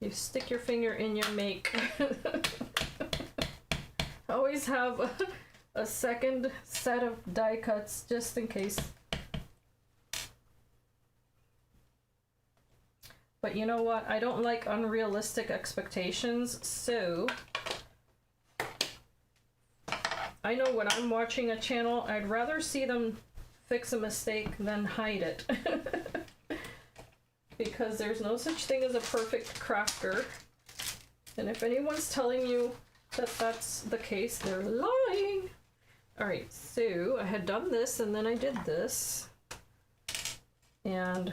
You stick your finger in your make. Always have a second set of die cuts just in case. But you know what? I don't like unrealistic expectations, so I know when I'm watching a channel, I'd rather see them fix a mistake than hide it. Because there's no such thing as a perfect crafter. And if anyone's telling you that that's the case, they're lying. Alright, so I had done this and then I did this. And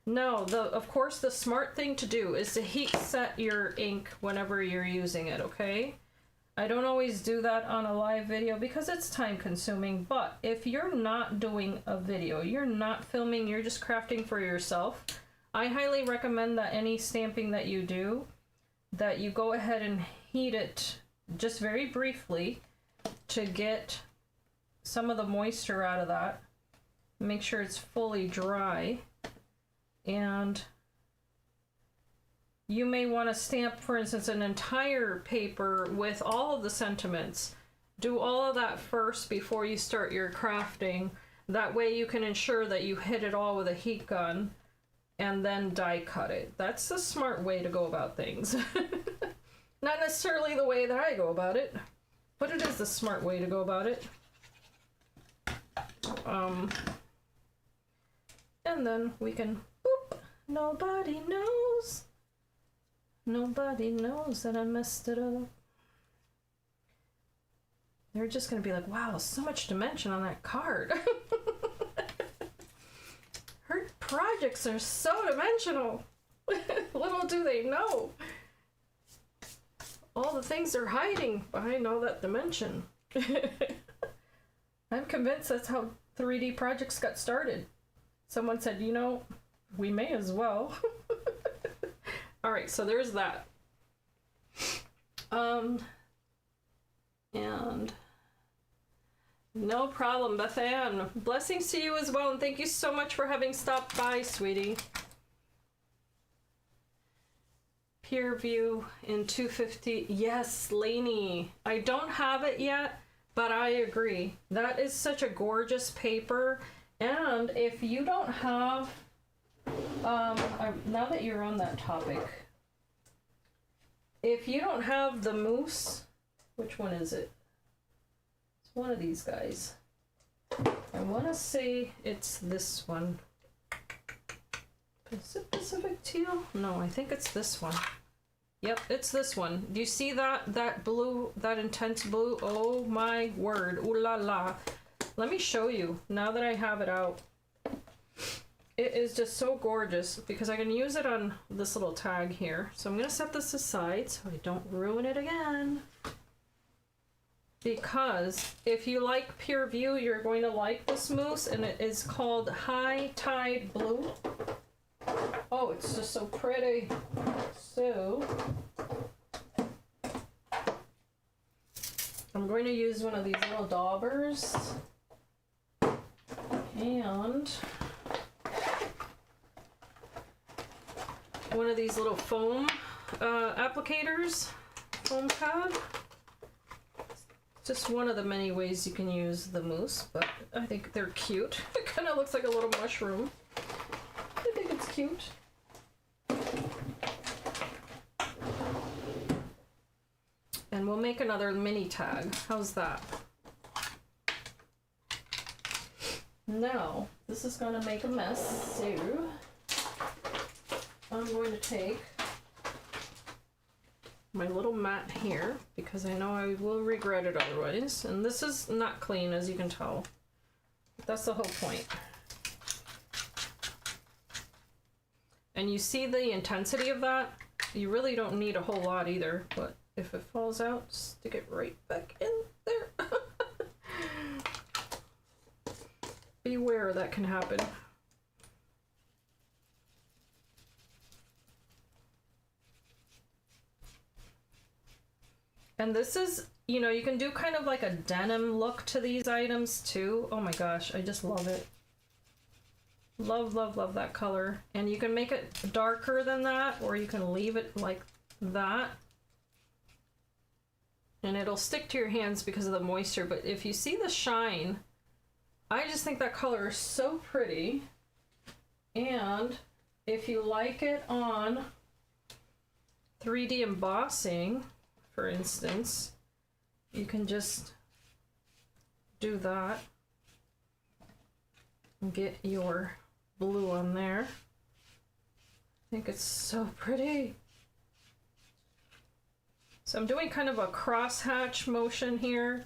no, of course the smart thing to do is to heat set your ink whenever you're using it, okay? I don't always do that on a live video because it's time consuming, but if you're not doing a video, you're not filming, you're just crafting for yourself, I highly recommend that any stamping that you do, that you go ahead and heat it just very briefly to get some of the moisture out of that. Make sure it's fully dry. And you may want to stamp, for instance, an entire paper with all of the sentiments. Do all of that first before you start your crafting. That way you can ensure that you hit it all with a heat gun and then die cut it. That's a smart way to go about things. Not necessarily the way that I go about it, but it is the smart way to go about it. And then we can, boop, nobody knows. Nobody knows that I messed it up. They're just gonna be like, wow, so much dimension on that card. Her projects are so dimensional. Little do they know. All the things they're hiding behind all that dimension. I'm convinced that's how 3D projects got started. Someone said, you know, we may as well. All right, so there's that. And no problem, Beth Ann. Blessings to you as well, and thank you so much for having stopped by, sweetie. Peer view in 250. Yes, Lainey. I don't have it yet, but I agree. That is such a gorgeous paper. And if you don't have, now that you're on that topic, if you don't have the mousse, which one is it? It's one of these guys. I want to say it's this one. Is it Pacific Teal? No, I think it's this one. Yep, it's this one. Do you see that blue, that intense blue? Oh my word, ooh la la. Let me show you, now that I have it out. It is just so gorgeous because I can use it on this little tag here. So I'm gonna set this aside so I don't ruin it again. Because if you like Pure View, you're going to like this mousse, and it is called High Tide Blue. Oh, it's just so pretty. So I'm going to use one of these little daubers and one of these little foam applicators, foam pad. Just one of the many ways you can use the mousse, but I think they're cute. It kind of looks like a little mushroom. I think it's cute. And we'll make another mini tag. How's that? Now, this is going to make a mess, so I'm going to take my little mat here, because I know I will regret it otherwise. And this is not clean, as you can tell. That's the whole point. And you see the intensity of that? You really don't need a whole lot either, but if it falls out, stick it right back in there. Beware, that can happen. And this is, you know, you can do kind of like a denim look to these items too. Oh my gosh, I just love it. Love, love, love that color. And you can make it darker than that, or you can leave it like that. And it'll stick to your hands because of the moisture. But if you see the shine, I just think that color is so pretty. And if you like it on 3D embossing, for instance, you can just do that and get your blue on there. I think it's so pretty. So I'm doing kind of a crosshatch motion here.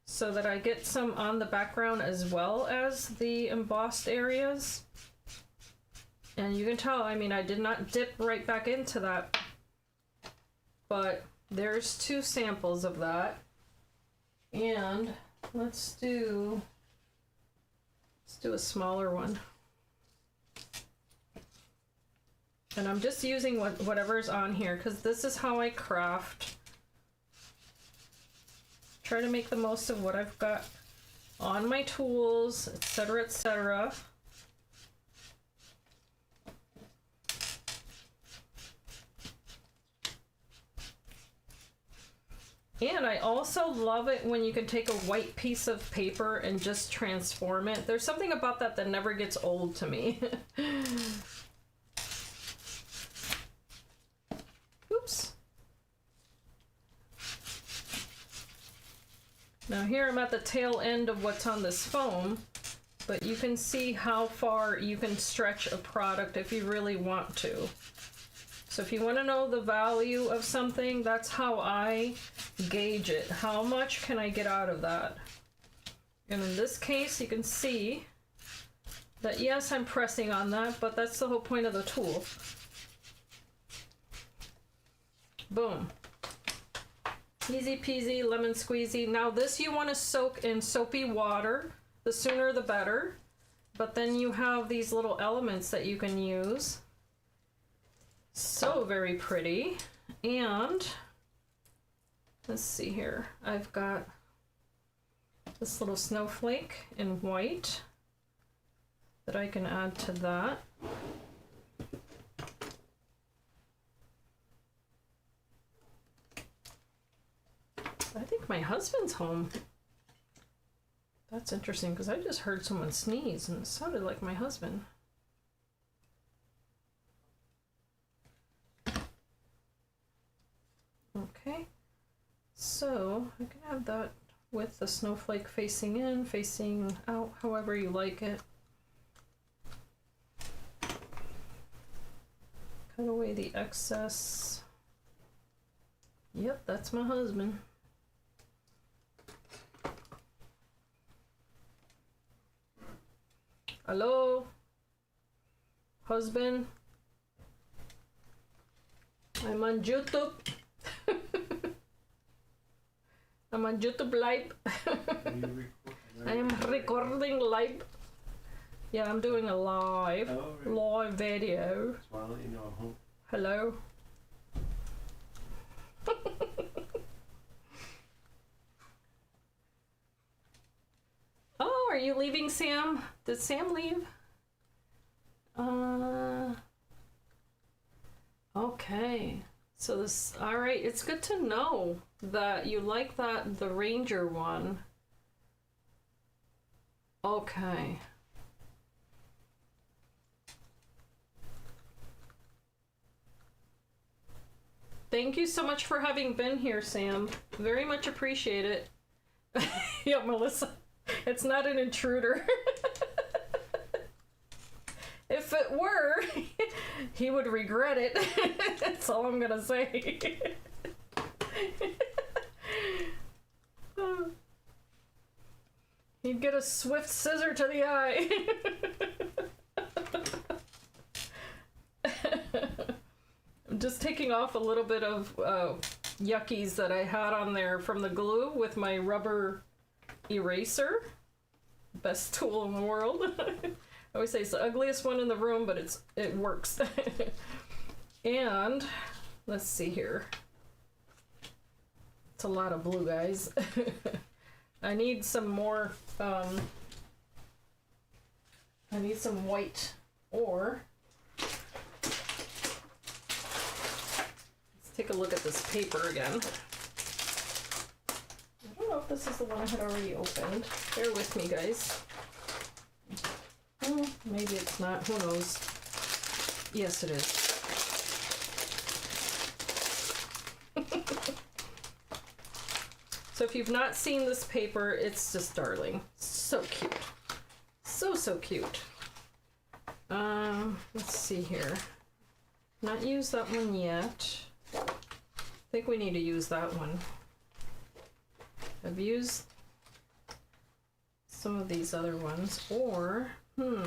so that I get some on the background as well as the embossed areas. And you can tell, I mean, I did not dip right back into that, but there's 2 samples of that. And let's do a smaller one. And I'm just using whatever's on here because this is how I craft. Try to make the most of what I've got on my tools, etc., etc. And I also love it when you can take a white piece of paper and just transform it. There's something about that that never gets old to me. Oops. Now here I'm at the tail end of what's on this foam, but you can see how far you can stretch a product if you really want to. So if you want to know the value of something, that's how I gauge it. How much can I get out of that? And in this case, you can see that yes, I'm pressing on that, but that's the whole point of the tool. Boom. Easy peasy, lemon squeezy. Now this you want to soak in soapy water. The sooner the better. But then you have these little elements that you can use. So very pretty. And let's see here. I've got this little snowflake in white that I can add to that. I think my husband's home. That's interesting because I just heard someone sneeze and it sounded like my husband. Okay, so I can have that with the snowflake facing in, facing out, however you like it. Cut away the excess. Yep, that's my husband. Hello, husband. I'm on YouTube. I'm on YouTube live. I am recording live. Yeah, I'm doing a live, live video. Just want to let you know I'm home. Hello. Oh, are you leaving, Sam? Did Sam leave? Okay. So this, all right, it's good to know that you like that, the Ranger one. Okay. Thank you so much for having been here, Sam. Very much appreciate it. Yeah, Melissa, it's not an intruder. If it were, he would regret it. That's all I'm gonna say. He'd get a swift scissor to the eye. I'm just taking off a little bit of yuckies that I had on there from the glue with my rubber eraser. Best tool in the world. I always say it's the ugliest one in the room, but it works. And let's see here. It's a lot of blue, guys. I need some more. I need some white, or let's take a look at this paper again. I don't know if this is the one I had already opened. Bear with me, guys. Maybe it's not, who knows. Yes, it is. So if you've not seen this paper, it's just darling. So cute. So cute. Let's see here. Not used that one yet. I think we need to use that one. I've used some of these other ones, or, let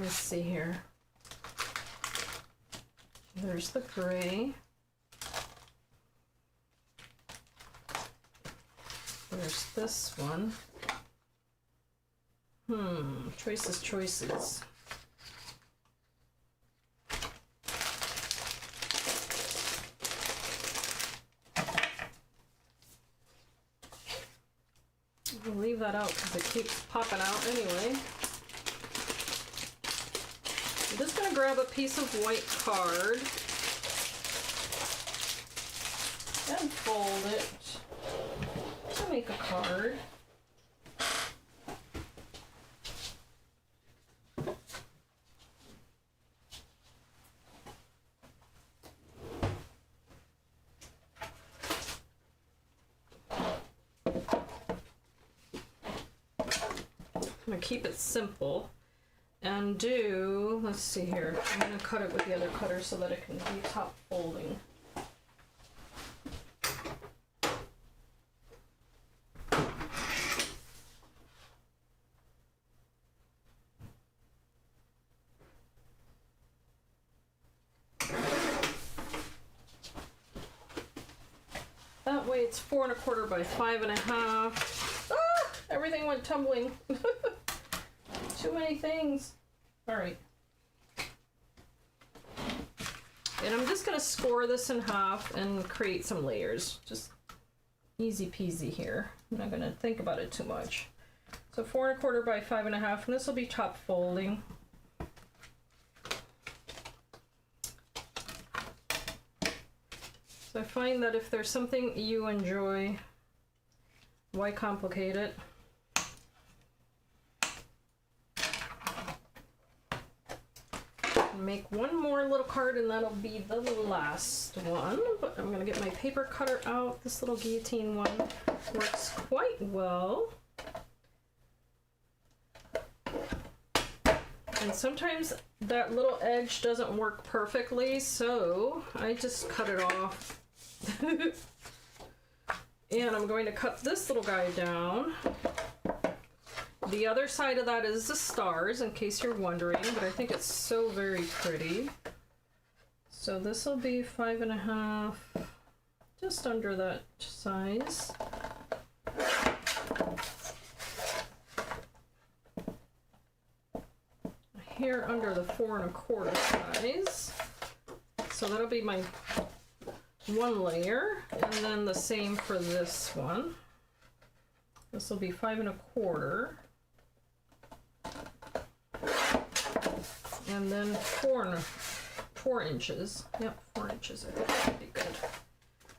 me see here. There's the gray. There's this one. Choices. We'll leave that out because it keeps popping out anyway. I'm just going to grab a piece of white card and fold it to make a card. I'm going to keep it simple and do, let's see here, I'm going to cut it with the other cutter so that it can be top folding. That way it's 4 1/4 by 5 1/2. Ah! Everything went tumbling. Too many things. All right. And I'm just gonna score this in half and create some layers. Just easy peasy here. I'm not gonna think about it too much. So 4 1/4 by 5 1/2, and this will be top folding. So I find that if there's something you enjoy, why complicate it? Make one more little card and that'll be the last one, but I'm gonna get my paper cutter out. This little guillotine one works quite well. And sometimes that little edge doesn't work perfectly, so I just cut it off. And I'm going to cut this little guy down. The other side of that is the stars, in case you're wondering, but I think it's so very pretty. So this will be 5 1/2, just under that size. Here under the 4 1/4 size. So that'll be my one layer, and then the same for this one. This will be 5 1/4. And then 4 inches. Yep, 4 inches. I think that would be good.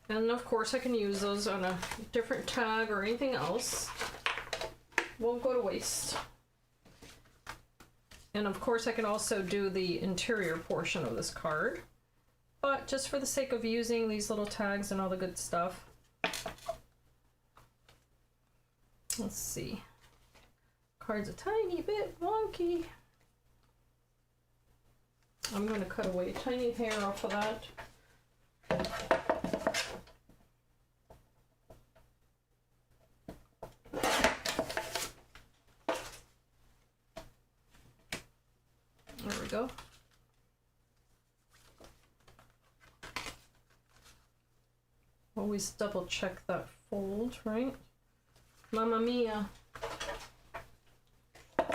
And of course I can use those on a different tag or anything else. Won't go to waste. And of course I can also do the interior portion of this card. But just for the sake of using these little tags and all the good stuff. Let's see. Card's a tiny bit wonky. I'm going to cut away a tiny hair off of that. There we go. Always double check that fold, right? Mamma mia.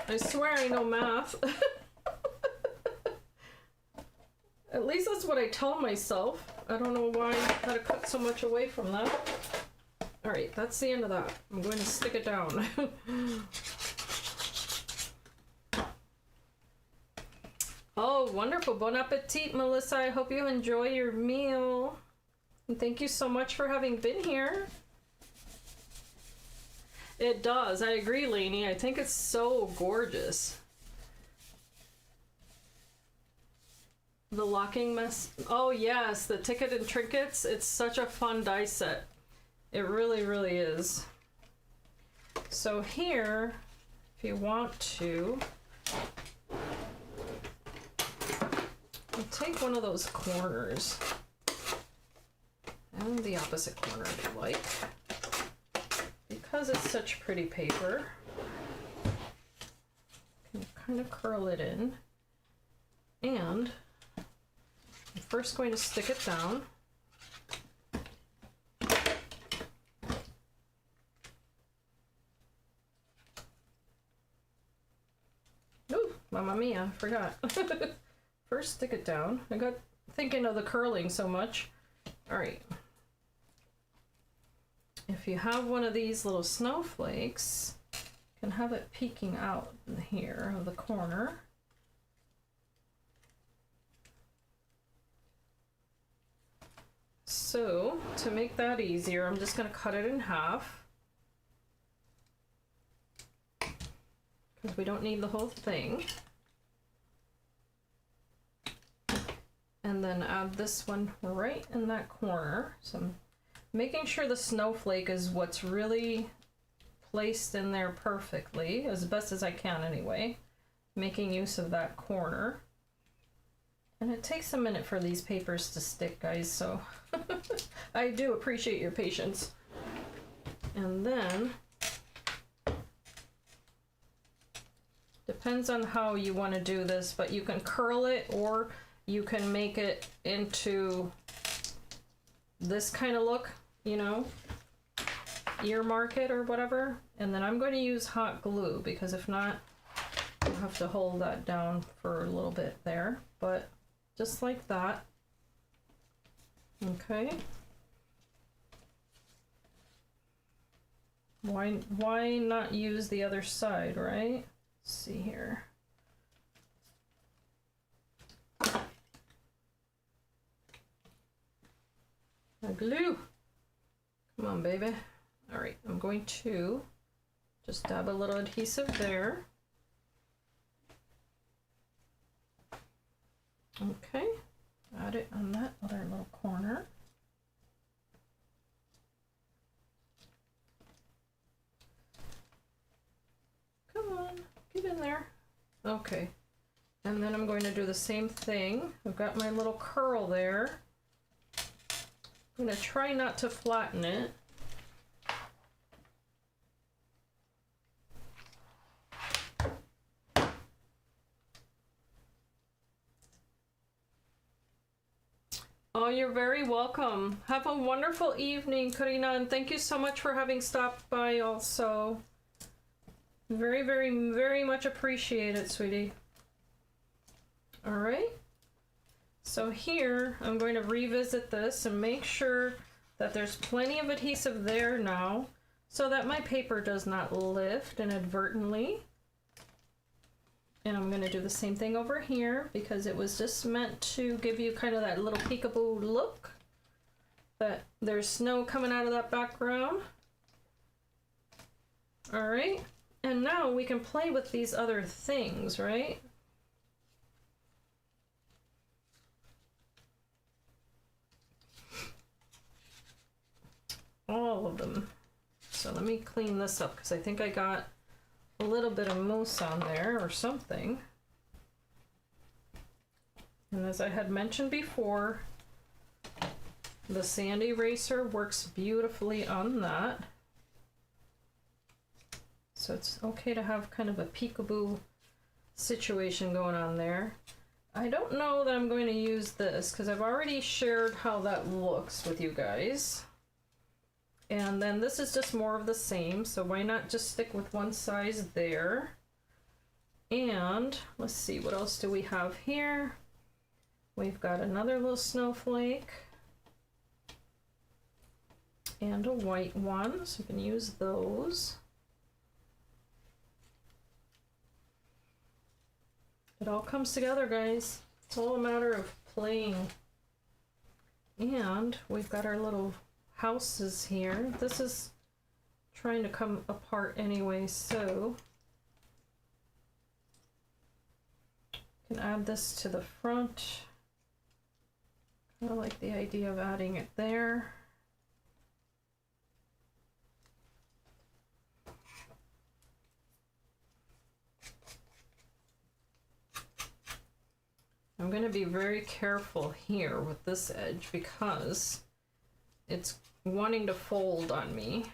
I swear I know math. At least that's what I tell myself. I don't know why I had to cut so much away from that. All right, that's the end of that. I'm going to stick it down. Oh, wonderful. Bon appetit, Melissa. I hope you enjoy your meal. And thank you so much for having been here. It does. I agree, Lainey. I think it's so gorgeous. The locking mess. Oh yes, the Ticket and Trinkets. It's such a fun die set. It really, really is. So here, if you want to, you take one of those corners and the opposite corner if you like. because it's such pretty paper, I can kind of curl it in. And I'm first going to stick it down. Ooh, Mamma Mia, I forgot. First stick it down. I got thinking of the curling so much. All right. If you have one of these little snowflakes, you can have it peeking out in here of the corner. So to make that easier, I'm just going to cut it in half because we don't need the whole thing. And then add this one right in that corner. So I'm making sure the snowflake is what's really placed in there perfectly, as best as I can anyway, making use of that corner. And it takes a minute for these papers to stick, guys, so I do appreciate your patience. And then, depends on how you want to do this, but you can curl it or you can make it into this kind of look, you know, earmark it or whatever. And then I'm going to use hot glue because if not, I'll have to hold that down for a little bit there. But just like that. Okay. Why not use the other side, right? Let's see here. My glue. Come on, baby. All right, I'm going to just dab a little adhesive there. Okay, add it on that other little corner. Come on, get in there. Okay, and then I'm going to do the same thing. I've got my little curl there. I'm going to try not to flatten it. Oh, you're very welcome. Have a wonderful evening, Karina, and thank you so much for having stopped by also. Very, very, very much appreciate it, sweetie. All right. So here, I'm going to revisit this and make sure that there's plenty of adhesive there now so that my paper does not lift inadvertently. And I'm going to do the same thing over here because it was just meant to give you kind of that little peekaboo look. That there's snow coming out of that background. All right. And now we can play with these other things, right? All of them. So let me clean this up because I think I got a little bit of mousse on there or something. And as I had mentioned before, the sand eraser works beautifully on that. So it's okay to have kind of a peekaboo situation going on there. I don't know that I'm going to use this because I've already shared how that looks with you guys. And then this is just more of the same, so why not just stick with one size there. And let's see, what else do we have here? We've got another little snowflake and a white one, so you can use those. It all comes together, guys. It's all a matter of playing. And we've got our little houses here. This is trying to come apart anyway, so you can add this to the front. Kind of like the idea of adding it there. I'm going to be very careful here with this edge because it's wanting to fold on me.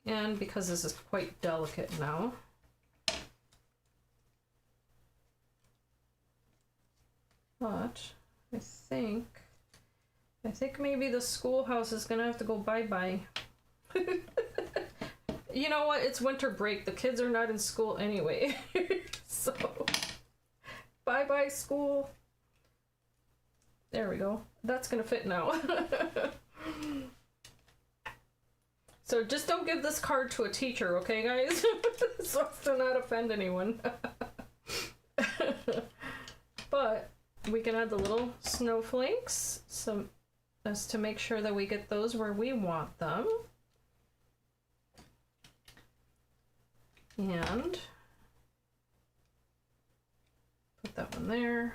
And because this is quite delicate now, but I think maybe the schoolhouse is gonna have to go bye-bye. You know what? It's winter break. The kids are not in school anyway. So, bye-bye school. There we go. That's gonna fit now. So just don't give this card to a teacher, okay guys? So as to not offend anyone. But we can add the little snowflakes so as to make sure that we get those where we want them. And put that one there.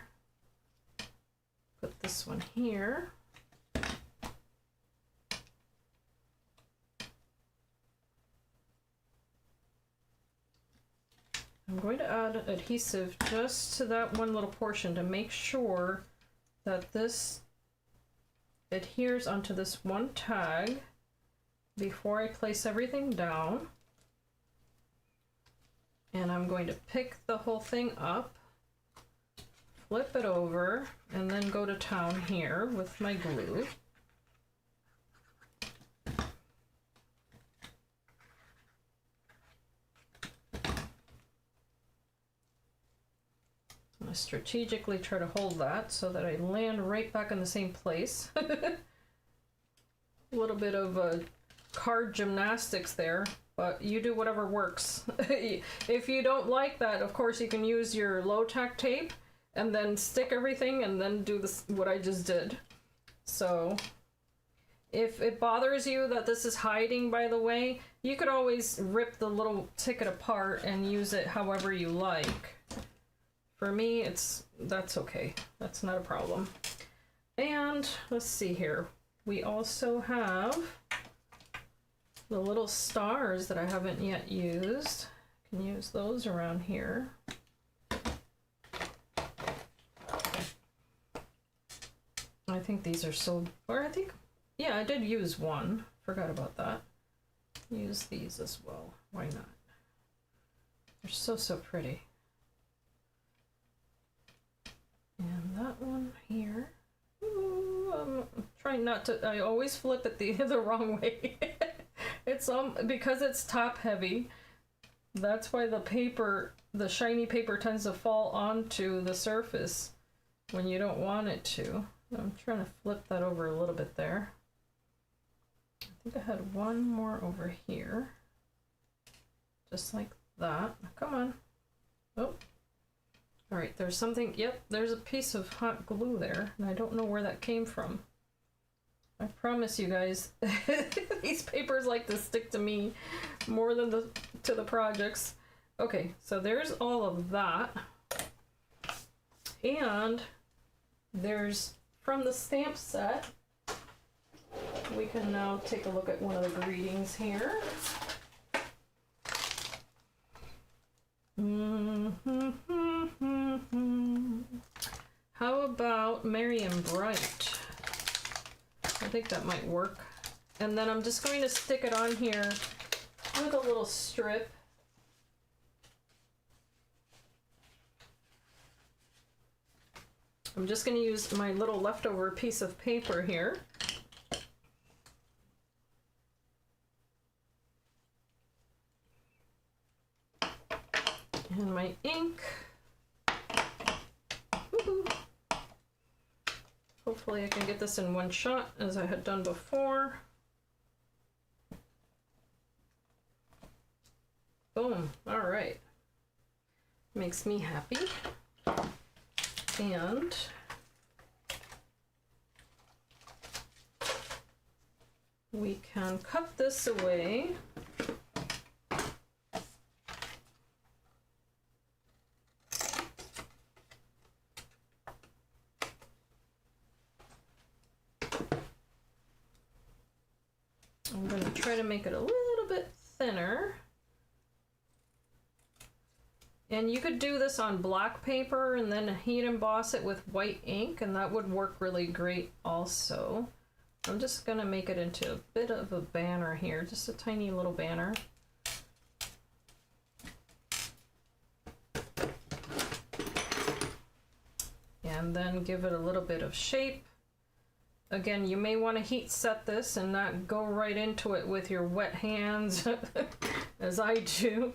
Put this one here. I'm going to add adhesive just to that one little portion to make sure that this adheres onto this one tag before I place everything down. And I'm going to pick the whole thing up, flip it over, and then go to town here with my glue. I strategically try to hold that so that I land right back in the same place. A little bit of card gymnastics there, but you do whatever works. If you don't like that, of course you can use your low-tack tape and then stick everything and then do this, what I just did. So if it bothers you that this is hiding, by the way, you could always rip the little ticket apart and use it however you like. For me, that's okay. That's not a problem. And let's see here. We also have the little stars that I haven't yet used. I can use those around here. I think these are so, or I think, yeah, I did use one. Forgot about that. Use these as well. Why not? They're so, so pretty. And that one here. Ooh, I'm trying not to, I always flip it the wrong way. It's because it's top heavy. That's why the paper, the shiny paper tends to fall onto the surface when you don't want it to. I'm trying to flip that over a little bit there. I think I had one more over here. Just like that. Come on. Oh. All right, there's something, yep, there's a piece of hot glue there, and I don't know where that came from. I promise you guys, these papers like to stick to me more than to the projects. Okay, so there's all of that. And there's, from the stamp set, we can now take a look at one of the greetings here. How about Merry and Bright? I think that might work. And then I'm just going to stick it on here with a little strip. I'm just going to use my little leftover piece of paper here. And my ink. Woohoo. Hopefully I can get this in one shot as I had done before. Boom. All right. Makes me happy. And we can cut this away. I'm going to try to make it a little bit thinner. And you could do this on black paper and then heat emboss it with white ink, and that would work really great also. I'm just gonna make it into a bit of a banner here, just a tiny little banner. And then give it a little bit of shape. Again, you may want to heat set this and not go right into it with your wet hands as I do.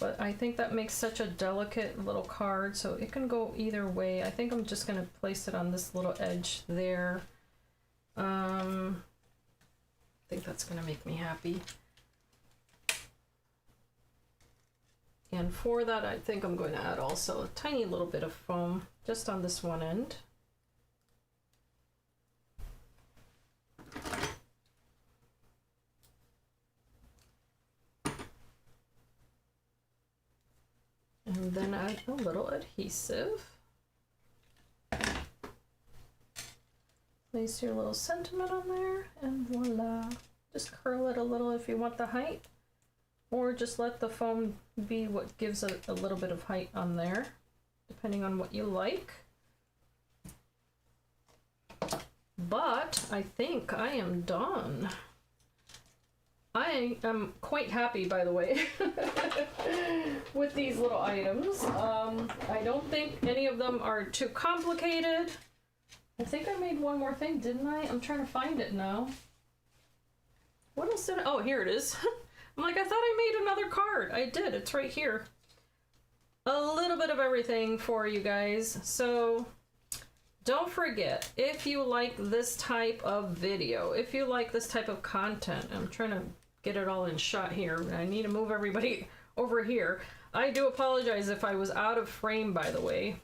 But I think that makes such a delicate little card, so it can go either way. I think I'm just going to place it on this little edge there. I think that's going to make me happy. And for that, I think I'm going to add also a tiny little bit of foam just on this one end. And then add a little adhesive. Place your little sentiment on there, and voila. Just curl it a little if you want the height, or just let the foam be what gives it a little bit of height on there, depending on what you like. But I think I am done. I am quite happy, by the way, with these little items. I don't think any of them are too complicated. I think I made one more thing, didn't I? I'm trying to find it now. What else did I... Oh, here it is. I'm like, I thought I made another card. I did. It's right here. A little bit of everything for you guys. So don't forget, if you like this type of video, if you like this type of content, I'm trying to get it all in shot here. I need to move everybody over here. I do apologize if I was out of frame, by the way.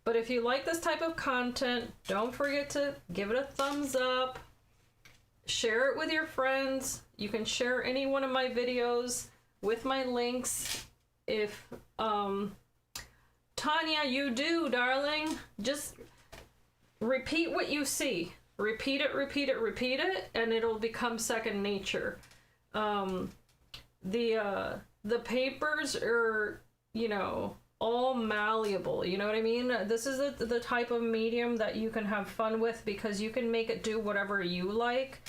But if you like this type of content, don't forget to give it a thumbs up. Share it with your friends. You can share any one of my videos with my links. If, Tanya, you do, darling. Just repeat what you see. Repeat it, repeat it, repeat it, and it'll become second nature. The papers are, you know, all malleable, you know what I mean? This is the type of medium that you can have fun with because you can make it do whatever you like.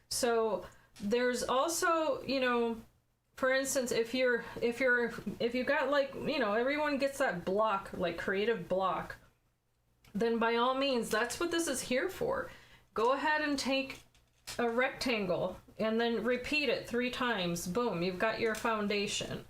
So there's also, you know, for instance, if you got, like, you know, everyone gets that block, like creative block, then by all means, that's what this is here for. Go ahead and take a rectangle and then repeat it 3 times. Boom, you've got your foundation.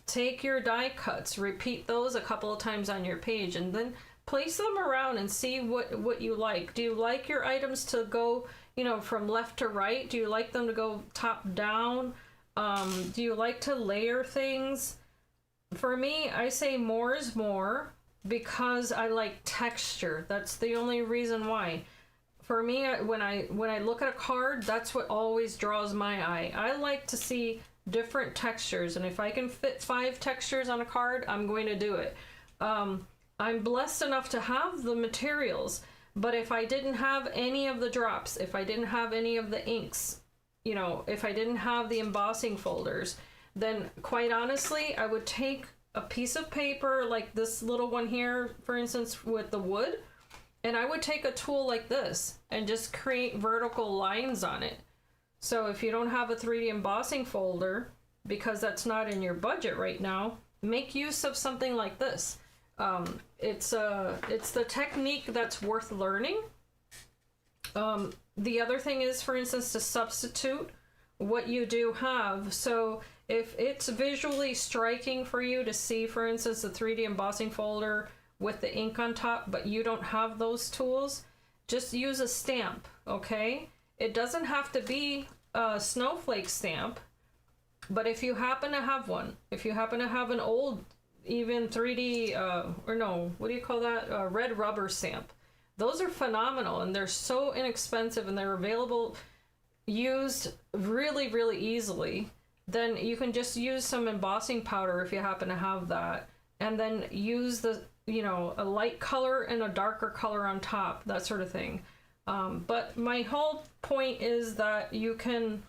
Take your die cuts, repeat those a couple of times on your page, and then place them around and see what you like. Do you like your items to go, you know, from left to right? Do you like them to go top down? Do you like to layer things? For me, I say more is more because I like texture. That's the only reason why. For me, when I look at a card, that's what always draws my eye. I like to see different textures, and if I can fit 5 textures on a card, I'm going to do it. I'm blessed enough to have the materials, but if I didn't have any of the drops, if I didn't have any of the inks, you know, if I didn't have the embossing folders, then quite honestly, I would take a piece of paper like this little one here, for instance, with the wood, and I would take a tool like this and just create vertical lines on it. So if you don't have a 3D embossing folder, because that's not in your budget right now, make use of something like this. It's the technique that's worth learning. The other thing is, for instance, to substitute what you do have. So if it's visually striking for you to see, for instance, the 3D embossing folder with the ink on top, but you don't have those tools, just use a stamp, okay? It doesn't have to be a snowflake stamp, but if you happen to have one, if you happen to have an old, even 3D, or no, what do you call that? Red rubber stamp. Those are phenomenal, and they're so inexpensive, and they're available, used really, really easily. Then you can just use some embossing powder if you happen to have that, and then use the, you know, a light color and a darker color on top, that sort of thing. But my whole point is that you can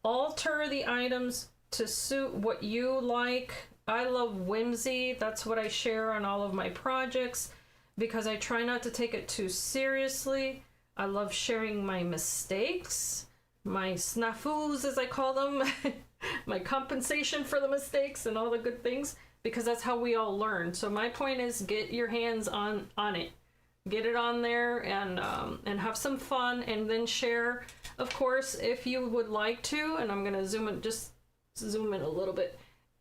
alter the items to suit what you like. I love whimsy. That's what I share on all of my projects. because I try not to take it too seriously. I love sharing my mistakes, my snafus as I call them, my compensation for the mistakes and all the good things, because that's how we all learn. So my point is, get your hands on it. Get it on there and have some fun, and then share, of course, if you would like to. And I'm gonna zoom in a little bit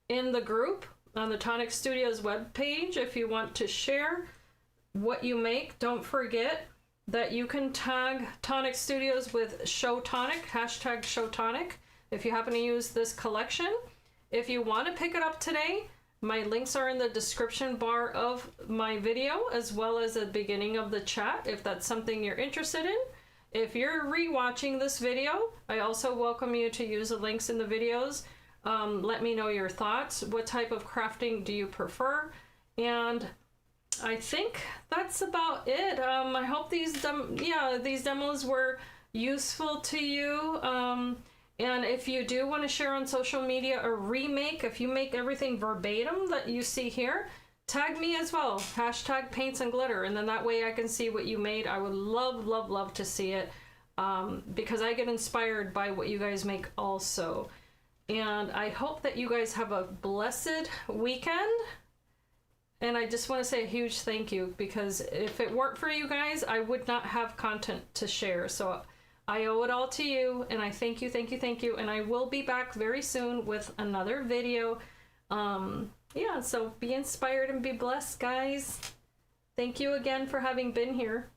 in the group on the Tonic Studios webpage. If you want to share what you make, don't forget that you can tag Tonic Studios with Show Tonic, hashtag Show Tonic, if you happen to use this collection. If you want to pick it up today, my links are in the description bar of my video, as well as at the beginning of the chat, if that's something you're interested in. If you're rewatching this video, I also welcome you to use the links in the videos. Let me know your thoughts. What type of crafting do you prefer? And I think that's about it. I hope these demos were useful to you. And if you do want to share on social media a remake, if you make everything verbatim that you see here, tag me as well, hashtag Paints and Glitter, and then that way I can see what you made. I would love to see it, because I get inspired by what you guys make also. And I hope that you guys have a blessed weekend. And I just want to say a huge thank you, because if it weren't for you guys, I would not have content to share. So I owe it all to you, and I thank you, and I will be back very soon with another video. Yeah, so be inspired and be blessed, guys. Thank you again for having been here.